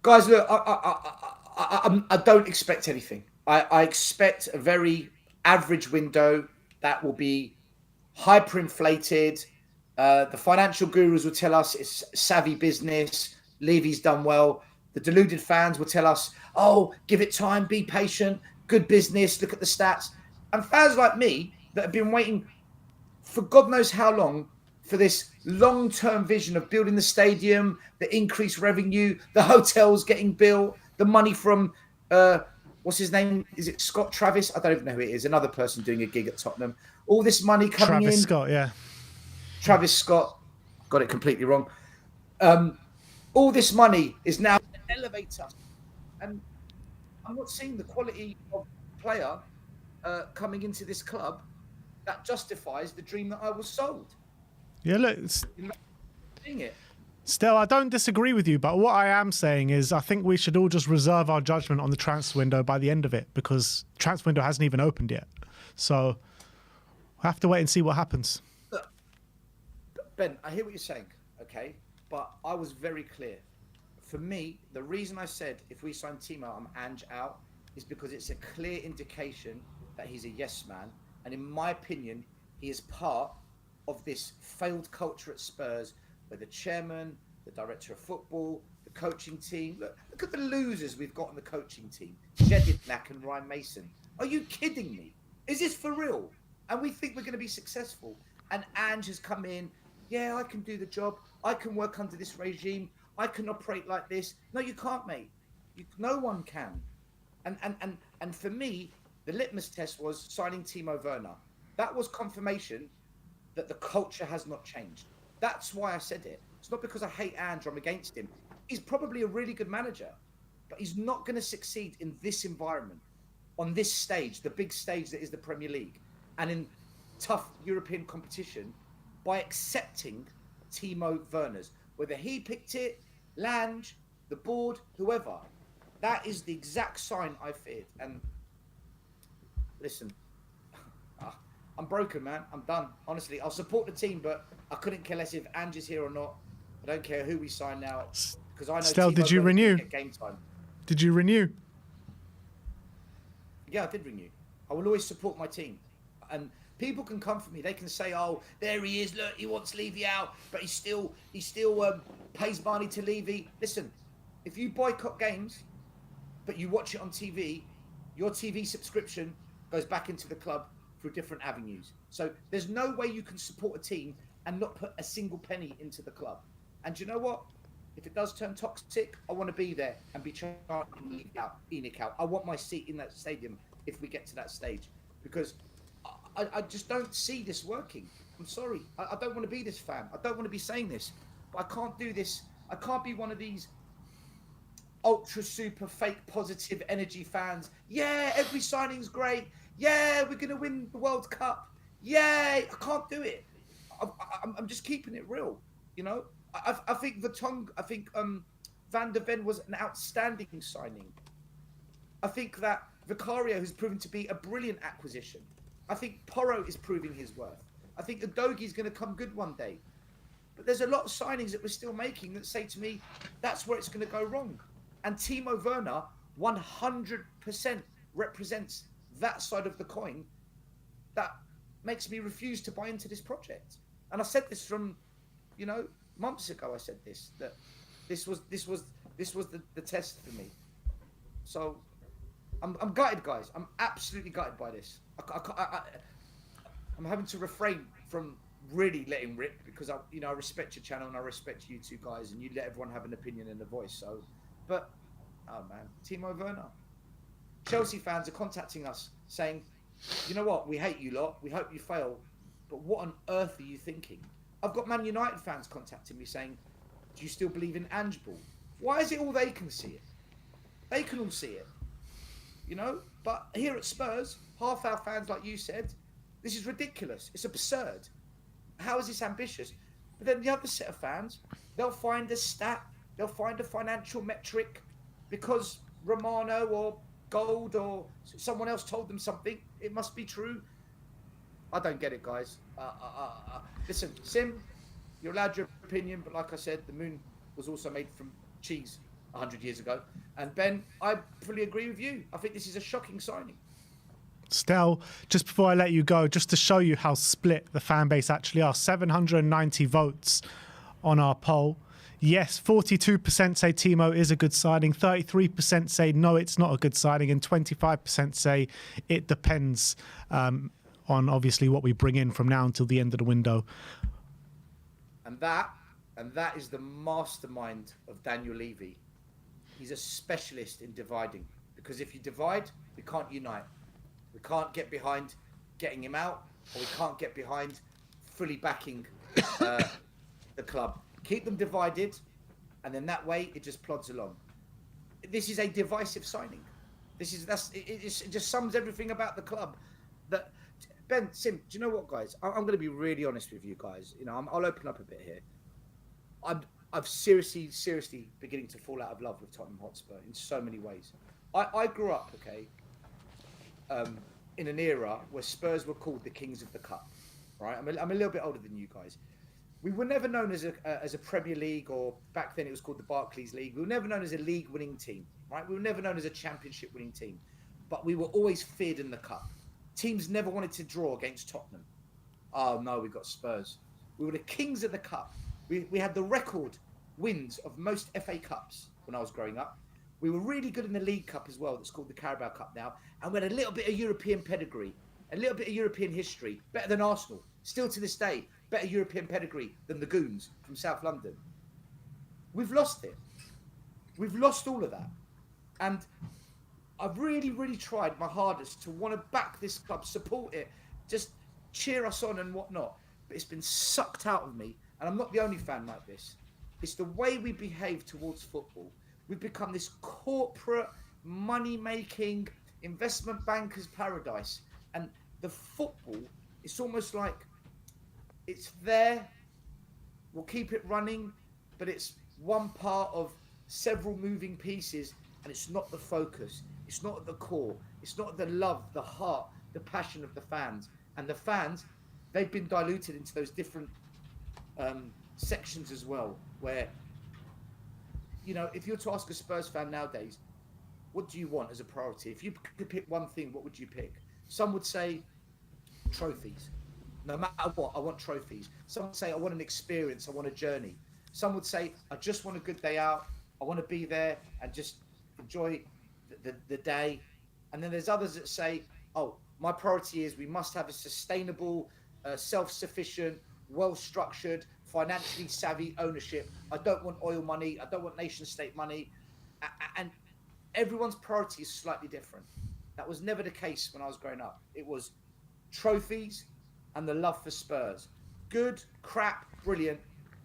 Guys, look, I don't expect anything. I expect a very average window that will be hyperinflated. The financial gurus will tell us it's savvy business. Levy's done well. The deluded fans will tell us, oh, give it time, be patient, good business, look at the stats. And fans like me that have been waiting for God knows how long for this long-term vision of building the stadium, the increased revenue, the hotels getting built, the money from, what's his name? Is it Scott Travis? I don't even know who it is. Another person doing a gig at Tottenham. All this money coming Travis in. Scott, yeah. Travis Scott. Got it completely wrong. All this money is now going to elevate us. And I'm not seeing the quality of player coming into this club that justifies the dream that I was sold. Yeah, look, Seeing it. still, I don't disagree with you, but what I am saying is I think we should all just reserve our judgment on the transfer window by the end of it, because the transfer window hasn't even opened yet. So we'll have to wait and see what happens. Look, Ben, I hear what you're saying, okay? But I was very clear. For me, the reason I said if we sign Timo, I'm Ange out, is because it's a clear indication that he's a yes man. And in my opinion, he is part of this failed culture at Spurs where the chairman, the director of football, the coaching team, look at the losers we've got on the coaching team. Jedidnak and Ryan Mason. Are you kidding me? Is this for real? And we think we're going to be successful. And Ange has come in. Yeah, I can do the job. I can work under this regime. I can operate like this. No, you can't, mate. No one can. And for me, the litmus test was signing Timo Werner. That was confirmation that the culture has not changed. That's why I said it. It's not because I hate Ange or I'm against him. He's probably a really good manager, but he's not going to succeed in this environment, on this stage, the big stage that is the Premier League, and in tough European competition by accepting Timo Werner's. Whether he picked it, Lange, the board, whoever, that is the exact sign I feared. And listen, I'm broken, man. I'm done. Honestly, I'll support the team, but I couldn't care less if Ange is here or not. I don't care who we sign now, because I know. Stel, Timo did you Werner's gonna renew? get game time. Did you renew? Yeah, I did renew. I will always support my team. And people can come for me. They can say, "Oh, there he is. Look, he wants Levy out, but he still pays money to Levy." Listen, if you boycott games, but you watch it on TV, your TV subscription goes back into the club through different avenues. So there's no way you can support a team and not put a single penny into the club. And you know what? If it does turn toxic, I want to be there and be chanting Enoch out. I want my seat in that stadium if we get to that stage, because I just don't see this working. I'm sorry. I don't want to be this fan. I don't want to be saying this, but I can't do this. I can't be one of these ultra super fake positive energy fans. Yeah, every signing's great. Yeah, we're going to win the World Cup. Yay! I can't do it. I'm just keeping it real, you know? I think Van der Ven was an outstanding signing. I think that Vicario has proven to be a brilliant acquisition. I think Porro is proving his worth. I think Udogie is going to come good one day. But there's a lot of signings that we're still making that say to me, that's where it's going to go wrong. And Timo Werner 100% represents that side of the coin that makes me refuse to buy into this project. And I said this from, months ago. I said this, that this was the test for me. So I'm gutted, guys. I'm absolutely gutted by this. I'm having to refrain from really letting rip, because I respect your channel and I respect you two guys, and you let everyone have an opinion and a voice. So, but oh man, Timo Werner. Chelsea fans are contacting us saying, you know what, we hate you lot, we hope you fail, but what on earth are you thinking? I've got Man United fans contacting me saying, do you still believe in Ange Ball? Why is it all they can see it? They can all see it, but here at Spurs, half our fans, like you said, this is ridiculous. It's absurd. How is this ambitious? But then the other set of fans, they'll find a stat, they'll find a financial metric because Romano or Gold or someone else told them something. It must be true. I don't get it, guys. Listen, Sim, you're allowed your opinion, but like I said, the moon was also made from cheese 100 years ago. And Ben, I fully agree with you. I think this is a shocking signing. Stel, just before I let you go, just to show you how split the fan base actually are, 790 votes on our poll. Yes, 42% say Timo is a good signing, 33% say no, it's not a good signing, and 25% say it depends on obviously what we bring in from now until the end of the window. And that is the mastermind of Daniel Levy. He's a specialist in dividing, because if you divide, we can't unite. We can't get behind getting him out, or we can't get behind fully backing the club. Keep them divided, and then that way it just plods along. This is a divisive signing. It just sums everything about the club. That Ben, Sim, do you know what, guys? I'm going to be really honest with you guys. You know, I'll open up a bit here. I'm seriously beginning to fall out of love with Tottenham Hotspur in so many ways. I grew up, okay, in an era where Spurs were called the kings of the cup, right? I'm a little bit older than you guys. We were never known as a Premier League, or back then it was called the Barclays League. We were never known as a league-winning team, right? We were never known as a championship-winning team, but we were always feared in the cup. Teams never wanted to draw against Tottenham. Oh no, we got Spurs. We were the kings of the cup. We had the record wins of most FA Cups when I was growing up. We were really good in the League Cup as well. That's called the Carabao Cup now. And we had a little bit of European pedigree, a little bit of European history, better than Arsenal. Still to this day, better European pedigree than the Goons from South London. We've lost it. We've lost all of that. And I've really tried my hardest to want to back this club, support it, just cheer us on and whatnot. But it's been sucked out of me. And I'm not the only fan like this. It's the way we behave towards football. We've become this corporate, money-making, investment banker's paradise. And the football, it's almost like it's there, we'll keep it running, but it's one part of several moving pieces, and it's not the focus. It's not at the core. It's not the love, the heart, the passion of the fans. And the fans, they've been diluted into those different sections as well, where, you know, if you're to ask a Spurs fan nowadays, what do you want as a priority? If you could pick one thing, what would you pick? Some would say trophies. No matter what, I want trophies. Some would say I want an experience, I want a journey. Some would say I just want a good day out, I want to be there and just enjoy the day. And then there's others that say, oh, my priority is we must have a sustainable, self-sufficient, well-structured, financially savvy ownership. I don't want oil money. I don't want nation state money. And everyone's priority is slightly different. That was never the case when I was growing up. It was trophies and the love for Spurs. Good, crap, brilliant.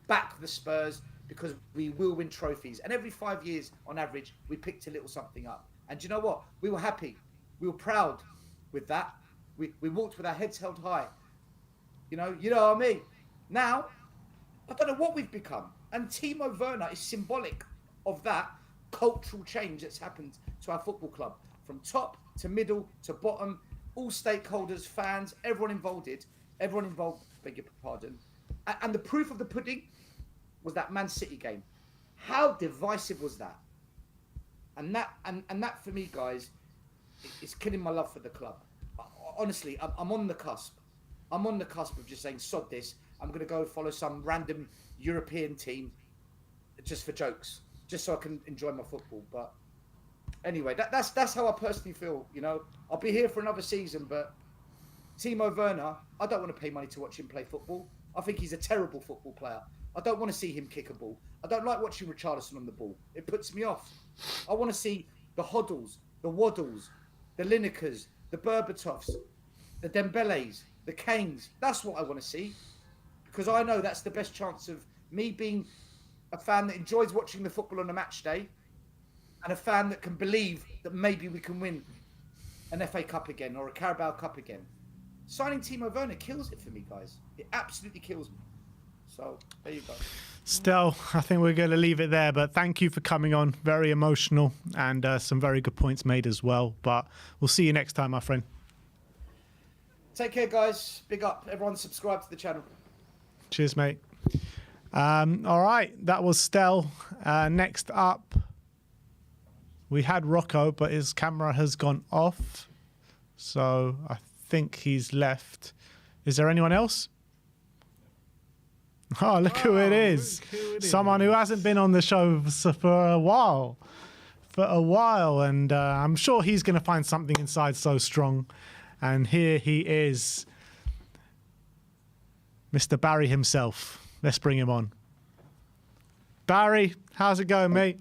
Back the Spurs because we will win trophies. And every 5 years, on average, we picked a little something up. And do you know what? We were happy. We were proud with that. We walked with our heads held high. You know what I mean? Now, I don't know what we've become. And Timo Werner is symbolic of that cultural change that's happened to our football club. From top to middle to bottom, all stakeholders, fans, everyone involved, beg your pardon. And the proof of the pudding was that Man City game. How divisive was that? And that for me, guys, is killing my love for the club. Honestly, I'm on the cusp. I'm on the cusp of just saying, sod this. I'm going to go follow some random European team just for jokes, just so I can enjoy my football. But anyway, that's how I personally feel. You know, I'll be here for another season, but Timo Werner, I don't want to pay money to watch him play football. I think he's a terrible football player. I don't want to see him kick a ball. I don't like watching Richarlison on the ball. It puts me off. I want to see the Hoddles, the Waddles, the Linekers, the Berbatovs, the Dembeles, the Kanes. That's what I want to see. Because I know that's the best chance of me being a fan that enjoys watching the football on a match day and a fan that can believe that maybe we can win an FA Cup again or a Carabao Cup again. Signing Timo Werner kills it for me, guys. It absolutely kills me. So there you go. Stel, I think we're going to leave it there, but thank you for coming on. Very emotional and some very good points made as well. But we'll see you next time, my friend. Take care, guys. Big up. Everyone subscribe to the channel. Cheers, mate. All right, that was Stel. Next up, we had Rocco, but his camera has gone off. So I think he's left. Is there anyone else? Oh, look who it is. Someone who hasn't been on the show for a while. And I'm sure he's going to find something inside so strong. And here he is. Mr. Barry himself. Let's bring him on. Barry, how's it going, mate?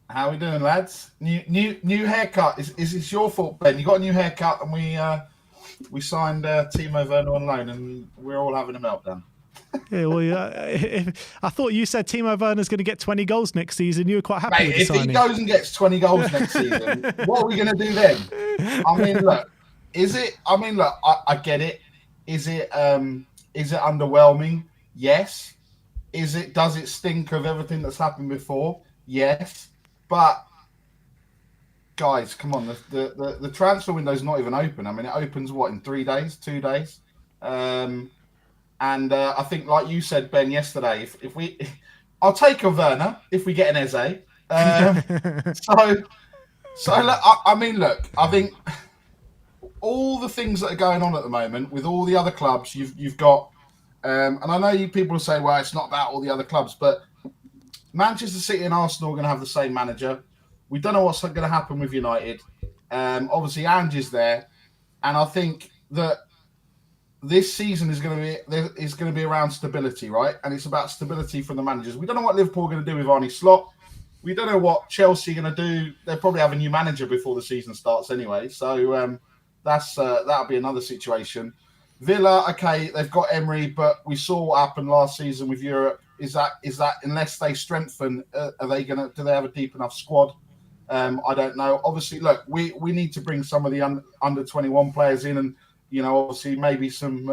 How we doing, lads? New haircut. Is this your fault, Ben? You got a new haircut, and we signed Timo Werner on loan, and we're all having a meltdown. Yeah, well, I thought you said Timo Werner's going to get 20 goals next season. You were quite happy with the signing. If he goes and gets 20 goals next season, what are we going to do then? I mean, look, I get it. Is it underwhelming? Yes. Does it stink of everything that's happened before? Yes. But guys, come on, the transfer window's not even open. I mean, it opens in 3 days, 2 days. And I think, like you said, Ben, yesterday, I'll take a Werner if we get an Eze. So look, I think all the things that are going on at the moment with all the other clubs, you've got, and I know people say, well, it's not about all the other clubs, but Manchester City and Arsenal are going to have the same manager. We don't know what's going to happen with United. Obviously, Ange is there, and I think that this season is going to be around stability, right? And it's about stability from the managers. We don't know what Liverpool are going to do with Arne Slot. We don't know what Chelsea are going to do. They'll probably have a new manager before the season starts anyway. So that'll be another situation. Villa, okay, they've got Emery, but we saw what happened last season with Europe. Is that unless they strengthen, do they have a deep enough squad? I don't know. Obviously, look, we need to bring some of the under 21 players in, and obviously maybe some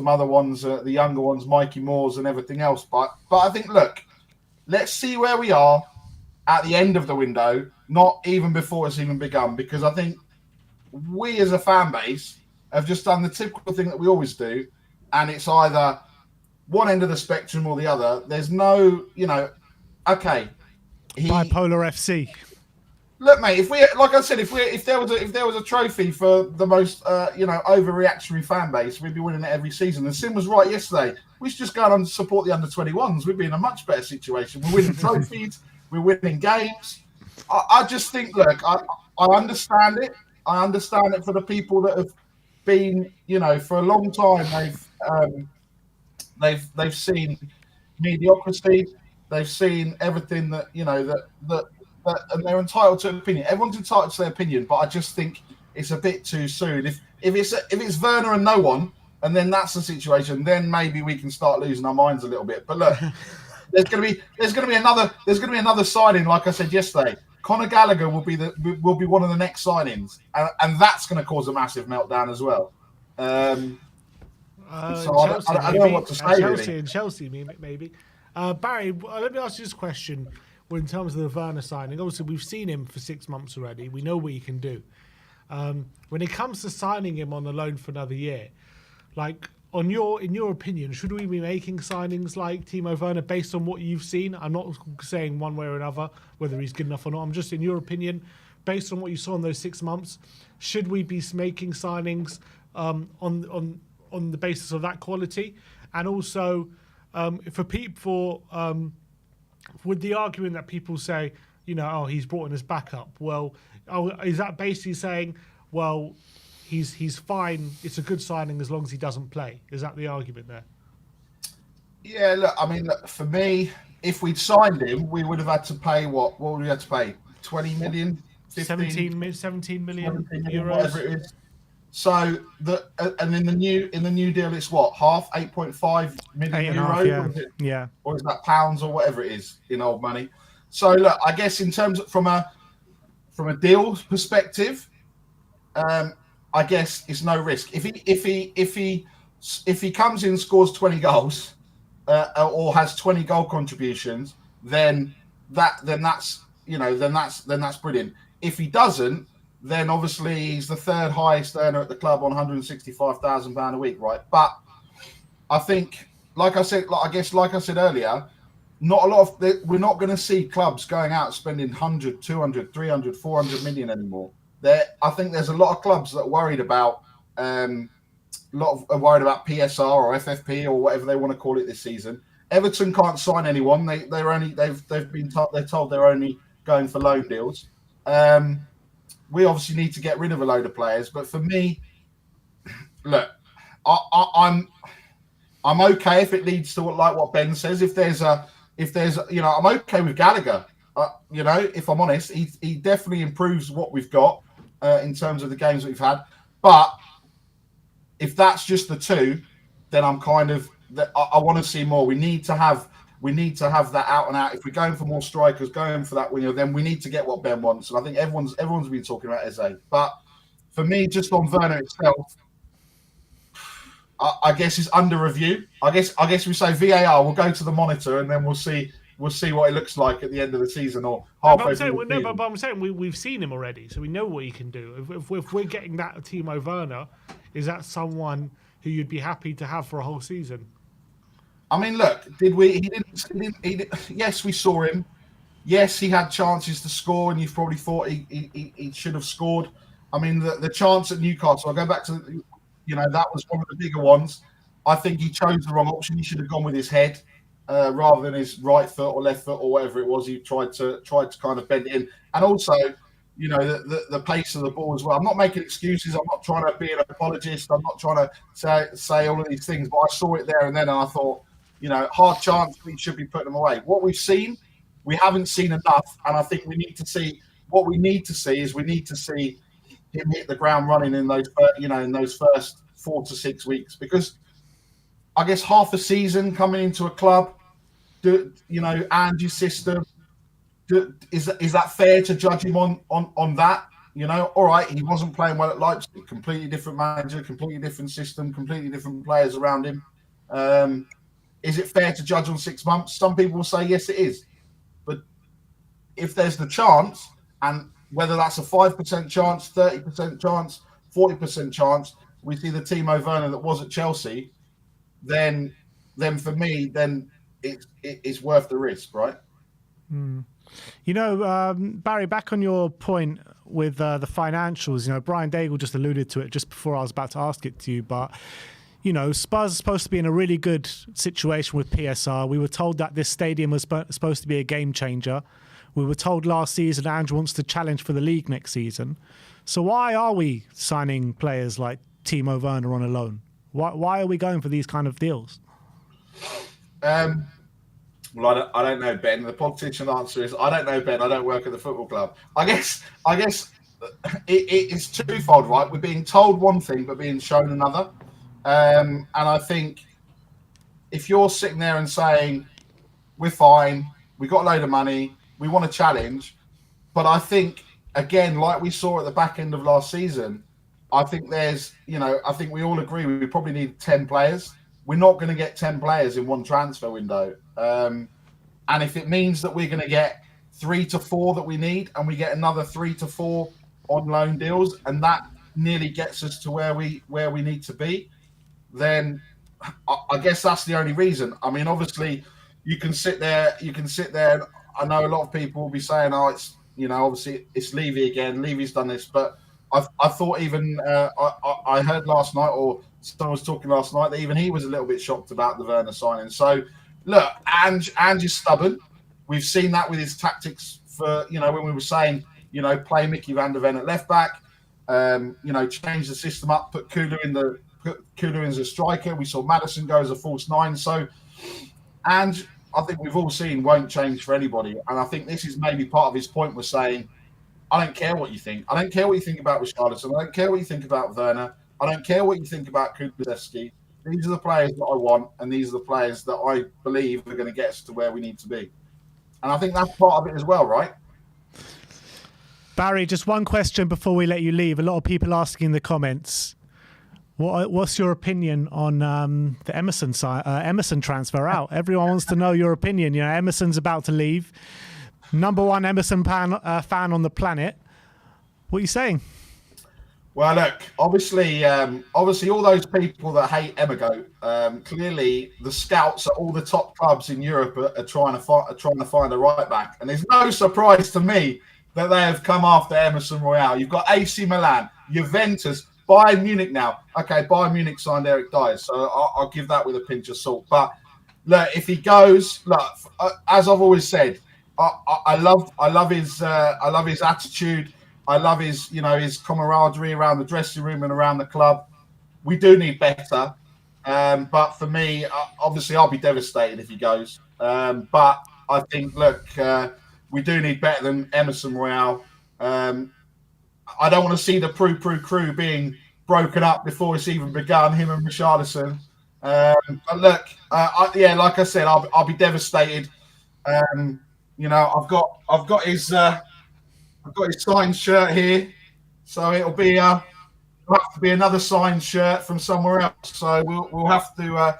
other ones, the younger ones, Mikey Moores and everything else. But I think, look, let's see where we are at the end of the window, not even before it's even begun, because I think we as a fan base have just done the typical thing that we always do, and it's either one end of the spectrum or the other. There's no, okay. Bipolar FC. Look, mate, if there was a trophy for the most overreactionary fan base, we'd be winning it every season. And Sim was right yesterday. We should just go and support the under 21s. We'd be in a much better situation. We're winning trophies. We're winning games. I just think, look, I understand it. I understand it for the people that have been, for a long time. They've seen mediocrity. They've seen everything that and they're entitled to an opinion. Everyone's entitled to their opinion, but I just think it's a bit too soon. If it's Werner and no one, and then that's the situation, then maybe we can start losing our minds a little bit. But look, there's going to be another signing. Like I said yesterday, Conor Gallagher will be one of the next signings, and that's going to cause a massive meltdown as well. So I don't know what to say. Chelsea, maybe. Barry, let me ask you this question. Well, in terms of the Werner signing, obviously we've seen him for 6 months already. We know what he can do. When it comes to signing him on a loan for another year, like in your opinion, should we be making signings like Timo Werner based on what you've seen? I'm not saying one way or another whether he's good enough or not. I'm just in your opinion, based on what you saw in those 6 months, should we be making signings on the basis of that quality? And also, with the argument that people say, he's brought in as backup. Well, is that basically saying, well, he's fine, it's a good signing as long as he doesn't play? Is that the argument there? Yeah, look, for me, if we'd signed him, we would have had to pay what would we have to pay? 20 million? 15, 17 million euros. Whatever it is. So and in the new deal, it's what, half 8.5 million euros, yeah, or is that pounds or whatever it is in old money? So look, I guess in terms of from a deal perspective, I guess it's no risk. If he comes in, scores 20 goals, or has 20 goal contributions, then that's brilliant. If he doesn't, then obviously he's the third highest earner at the club on £165,000 a week, right? But I think, like I said earlier, not a lot of we're not going to see clubs going out spending 100, 200, 300, 400 million anymore. I think there's a lot of clubs that are worried about PSR or FFP or whatever they want to call it this season. Everton can't sign anyone. They're told they're only going for loan deals. We obviously need to get rid of a load of players, but for me, look, I'm okay if it leads to what Ben says. If there's I'm okay with Gallagher. If I'm honest, he definitely improves what we've got in terms of the games that we've had. But if that's just the two, then I'm kind of I want to see more. We need to have that out and out. If we're going for more strikers, going for that winger, then we need to get what Ben wants. And I think everyone's been talking about Eze. But for me, just on Werner itself, I guess it's under review. I guess we say VAR. We'll go to the monitor and then we'll see what it looks like at the end of the season or halfway through the season. But I'm saying we've seen him already, so we know what he can do. If we're getting that Timo Werner, is that someone who you'd be happy to have for a whole season? I mean, look, did we? He didn't. Yes, we saw him. Yes, he had chances to score, and you probably thought he should have scored. I mean, the chance at Newcastle. I'll go back to that was one of the bigger ones. I think he chose the wrong option. He should have gone with his head rather than his right foot or left foot or whatever it was. He tried to kind of bend it in, and also, the pace of the ball as well. I'm not making excuses. I'm not trying to be an apologist. I'm not trying to say all of these things. But I saw it there and then, and I thought, hard chance. We should be putting them away. What we've seen, we haven't seen enough, and I think we need to see. What we need to see is him hit the ground running in those first 4 to 6 weeks, because I guess half a season coming into a club, Andy's system, is that fair to judge him on that? All right, he wasn't playing well at Leipzig, completely different manager, completely different system, completely different players around him. Is it fair to judge on 6 months? Some people will say yes, it is. But if there's the chance, and whether that's a 5% chance, 30% chance, 40% chance, we see the Timo Werner that was at Chelsea, then for me, then it's worth the risk, right? Barry, back on your point with the financials, Brian Daigle just alluded to it just before I was about to ask it to you, but Spurs are supposed to be in a really good situation with PSR. We were told that this stadium was supposed to be a game changer. We were told last season Ange wants to challenge for the league next season. So why are we signing players like Timo Werner on a loan? Why are we going for these kind of deals? Well, I don't know, Ben. The politician answer is I don't know, Ben. I don't work at the football club. I guess it's twofold, right? We're being told one thing but being shown another. And I think if you're sitting there and saying we're fine, we got a load of money, we want to challenge, but I think again, like we saw at the back end of last season, I think I think we all agree we probably need 10 players. We're not going to get 10 players in one transfer window. And if it means that we're going to get 3 to 4 that we need, and we get another 3 to 4 on loan deals, and that nearly gets us to where we need to be, then I guess that's the only reason. I mean, obviously, you can sit there. And I know a lot of people will be saying, "Oh, it's obviously it's Levy again. Levy's done this," but I thought even I heard last night, or someone was talking last night, that even he was a little bit shocked about the Werner signing. So, look, Ange is stubborn. We've seen that with his tactics for when we were saying play Mickey van der Ven at left back, change the system up, put Kulu in as a striker. We saw Maddison go as a false 9. So, Ange, I think we've all seen, won't change for anybody. And I think this is maybe part of his point, was saying, I don't care what you think. I don't care what you think about Richarlison. I don't care what you think about Werner. I don't care what you think about Kulusevski. These are the players that I want, and these are the players that I believe are going to get us to where we need to be. And I think that's part of it as well, right? Barry, just one question before we let you leave. A lot of people asking in the comments, What's your opinion on the Emerson transfer out? Everyone wants to know your opinion. You know, Emerson's about to leave. Number one Emerson fan on the planet. What are you saying? Well, look, obviously, all those people that hate Emigo, clearly the scouts at all the top clubs in Europe are trying to find a right back, and there's no surprise to me that they have come after Emerson Royale. You've got AC Milan, Juventus, Bayern Munich now. Okay, Bayern Munich signed Eric Dyer, so I'll give that with a pinch of salt. But look, if he goes, look, as I've always said, I love his attitude. I love his camaraderie around the dressing room and around the club. We do need better, but for me, obviously, I'll be devastated if he goes. But I think, look, we do need better than Emerson Royale. I don't want to see the Prue crew being broken up before it's even begun. Him and Richarlison. But look, like I said, I'll be devastated. I've got his signed shirt here, so it'll have to be another signed shirt from somewhere else. So we'll have to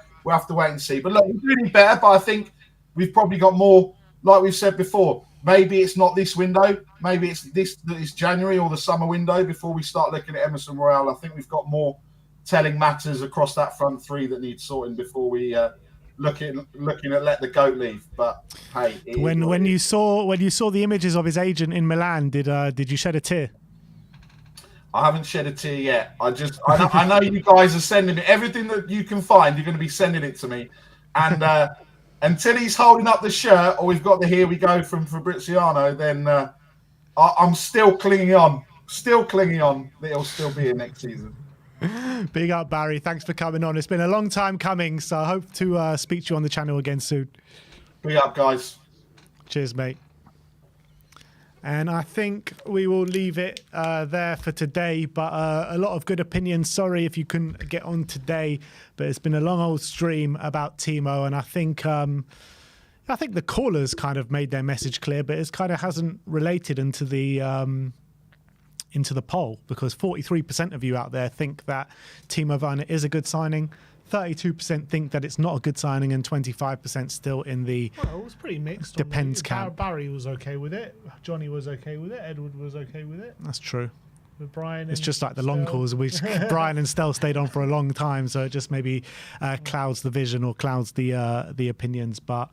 wait and see. But look, we're doing better. But I think we've probably got more. Like we've said before, maybe it's not this window. Maybe it's January or the summer window before we start looking at Emerson Royale. I think we've got more telling matters across that front three that need sorting before we looking at let the goat leave. But hey, when you saw the images of his agent in Milan, did you shed a tear? I haven't shed a tear yet. I know you guys are sending me everything that you can find. You're going to be sending it to me, and until he's holding up the shirt or we've got the "Here we go" from Fabriziano, then I'm still clinging on that he'll still be here next season. Big up, Barry. Thanks for coming on. It's been a long time coming, so I hope to speak to you on the channel again soon. Big up, guys. Cheers, mate. And I think we will leave it there for today, but a lot of good opinions. Sorry if you couldn't get on today, but it's been a long old stream about Timo, and I think the callers kind of made their message clear, but it kind of hasn't related into the poll, because 43% of you out there think that Timo Werner is a good signing, 32% think that it's not a good signing, and 25% still in the it was pretty mixed. Depends camp. Barry was okay with it. Johnny was okay with it. Edward was okay with it. That's true. With Brian, it's just like the long calls. Brian and Stel stayed on for a long time, so it just maybe clouds the vision or clouds the opinions. But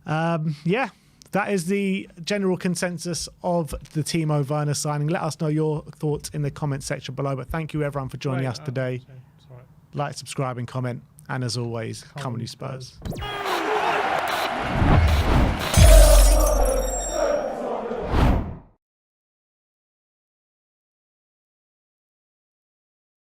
yeah. That is the general consensus of the Timo Werner signing. Let us know your thoughts in the comment section below. But thank you, everyone, for joining us today. Like, subscribe, and comment. And as always, come on, you Spurs.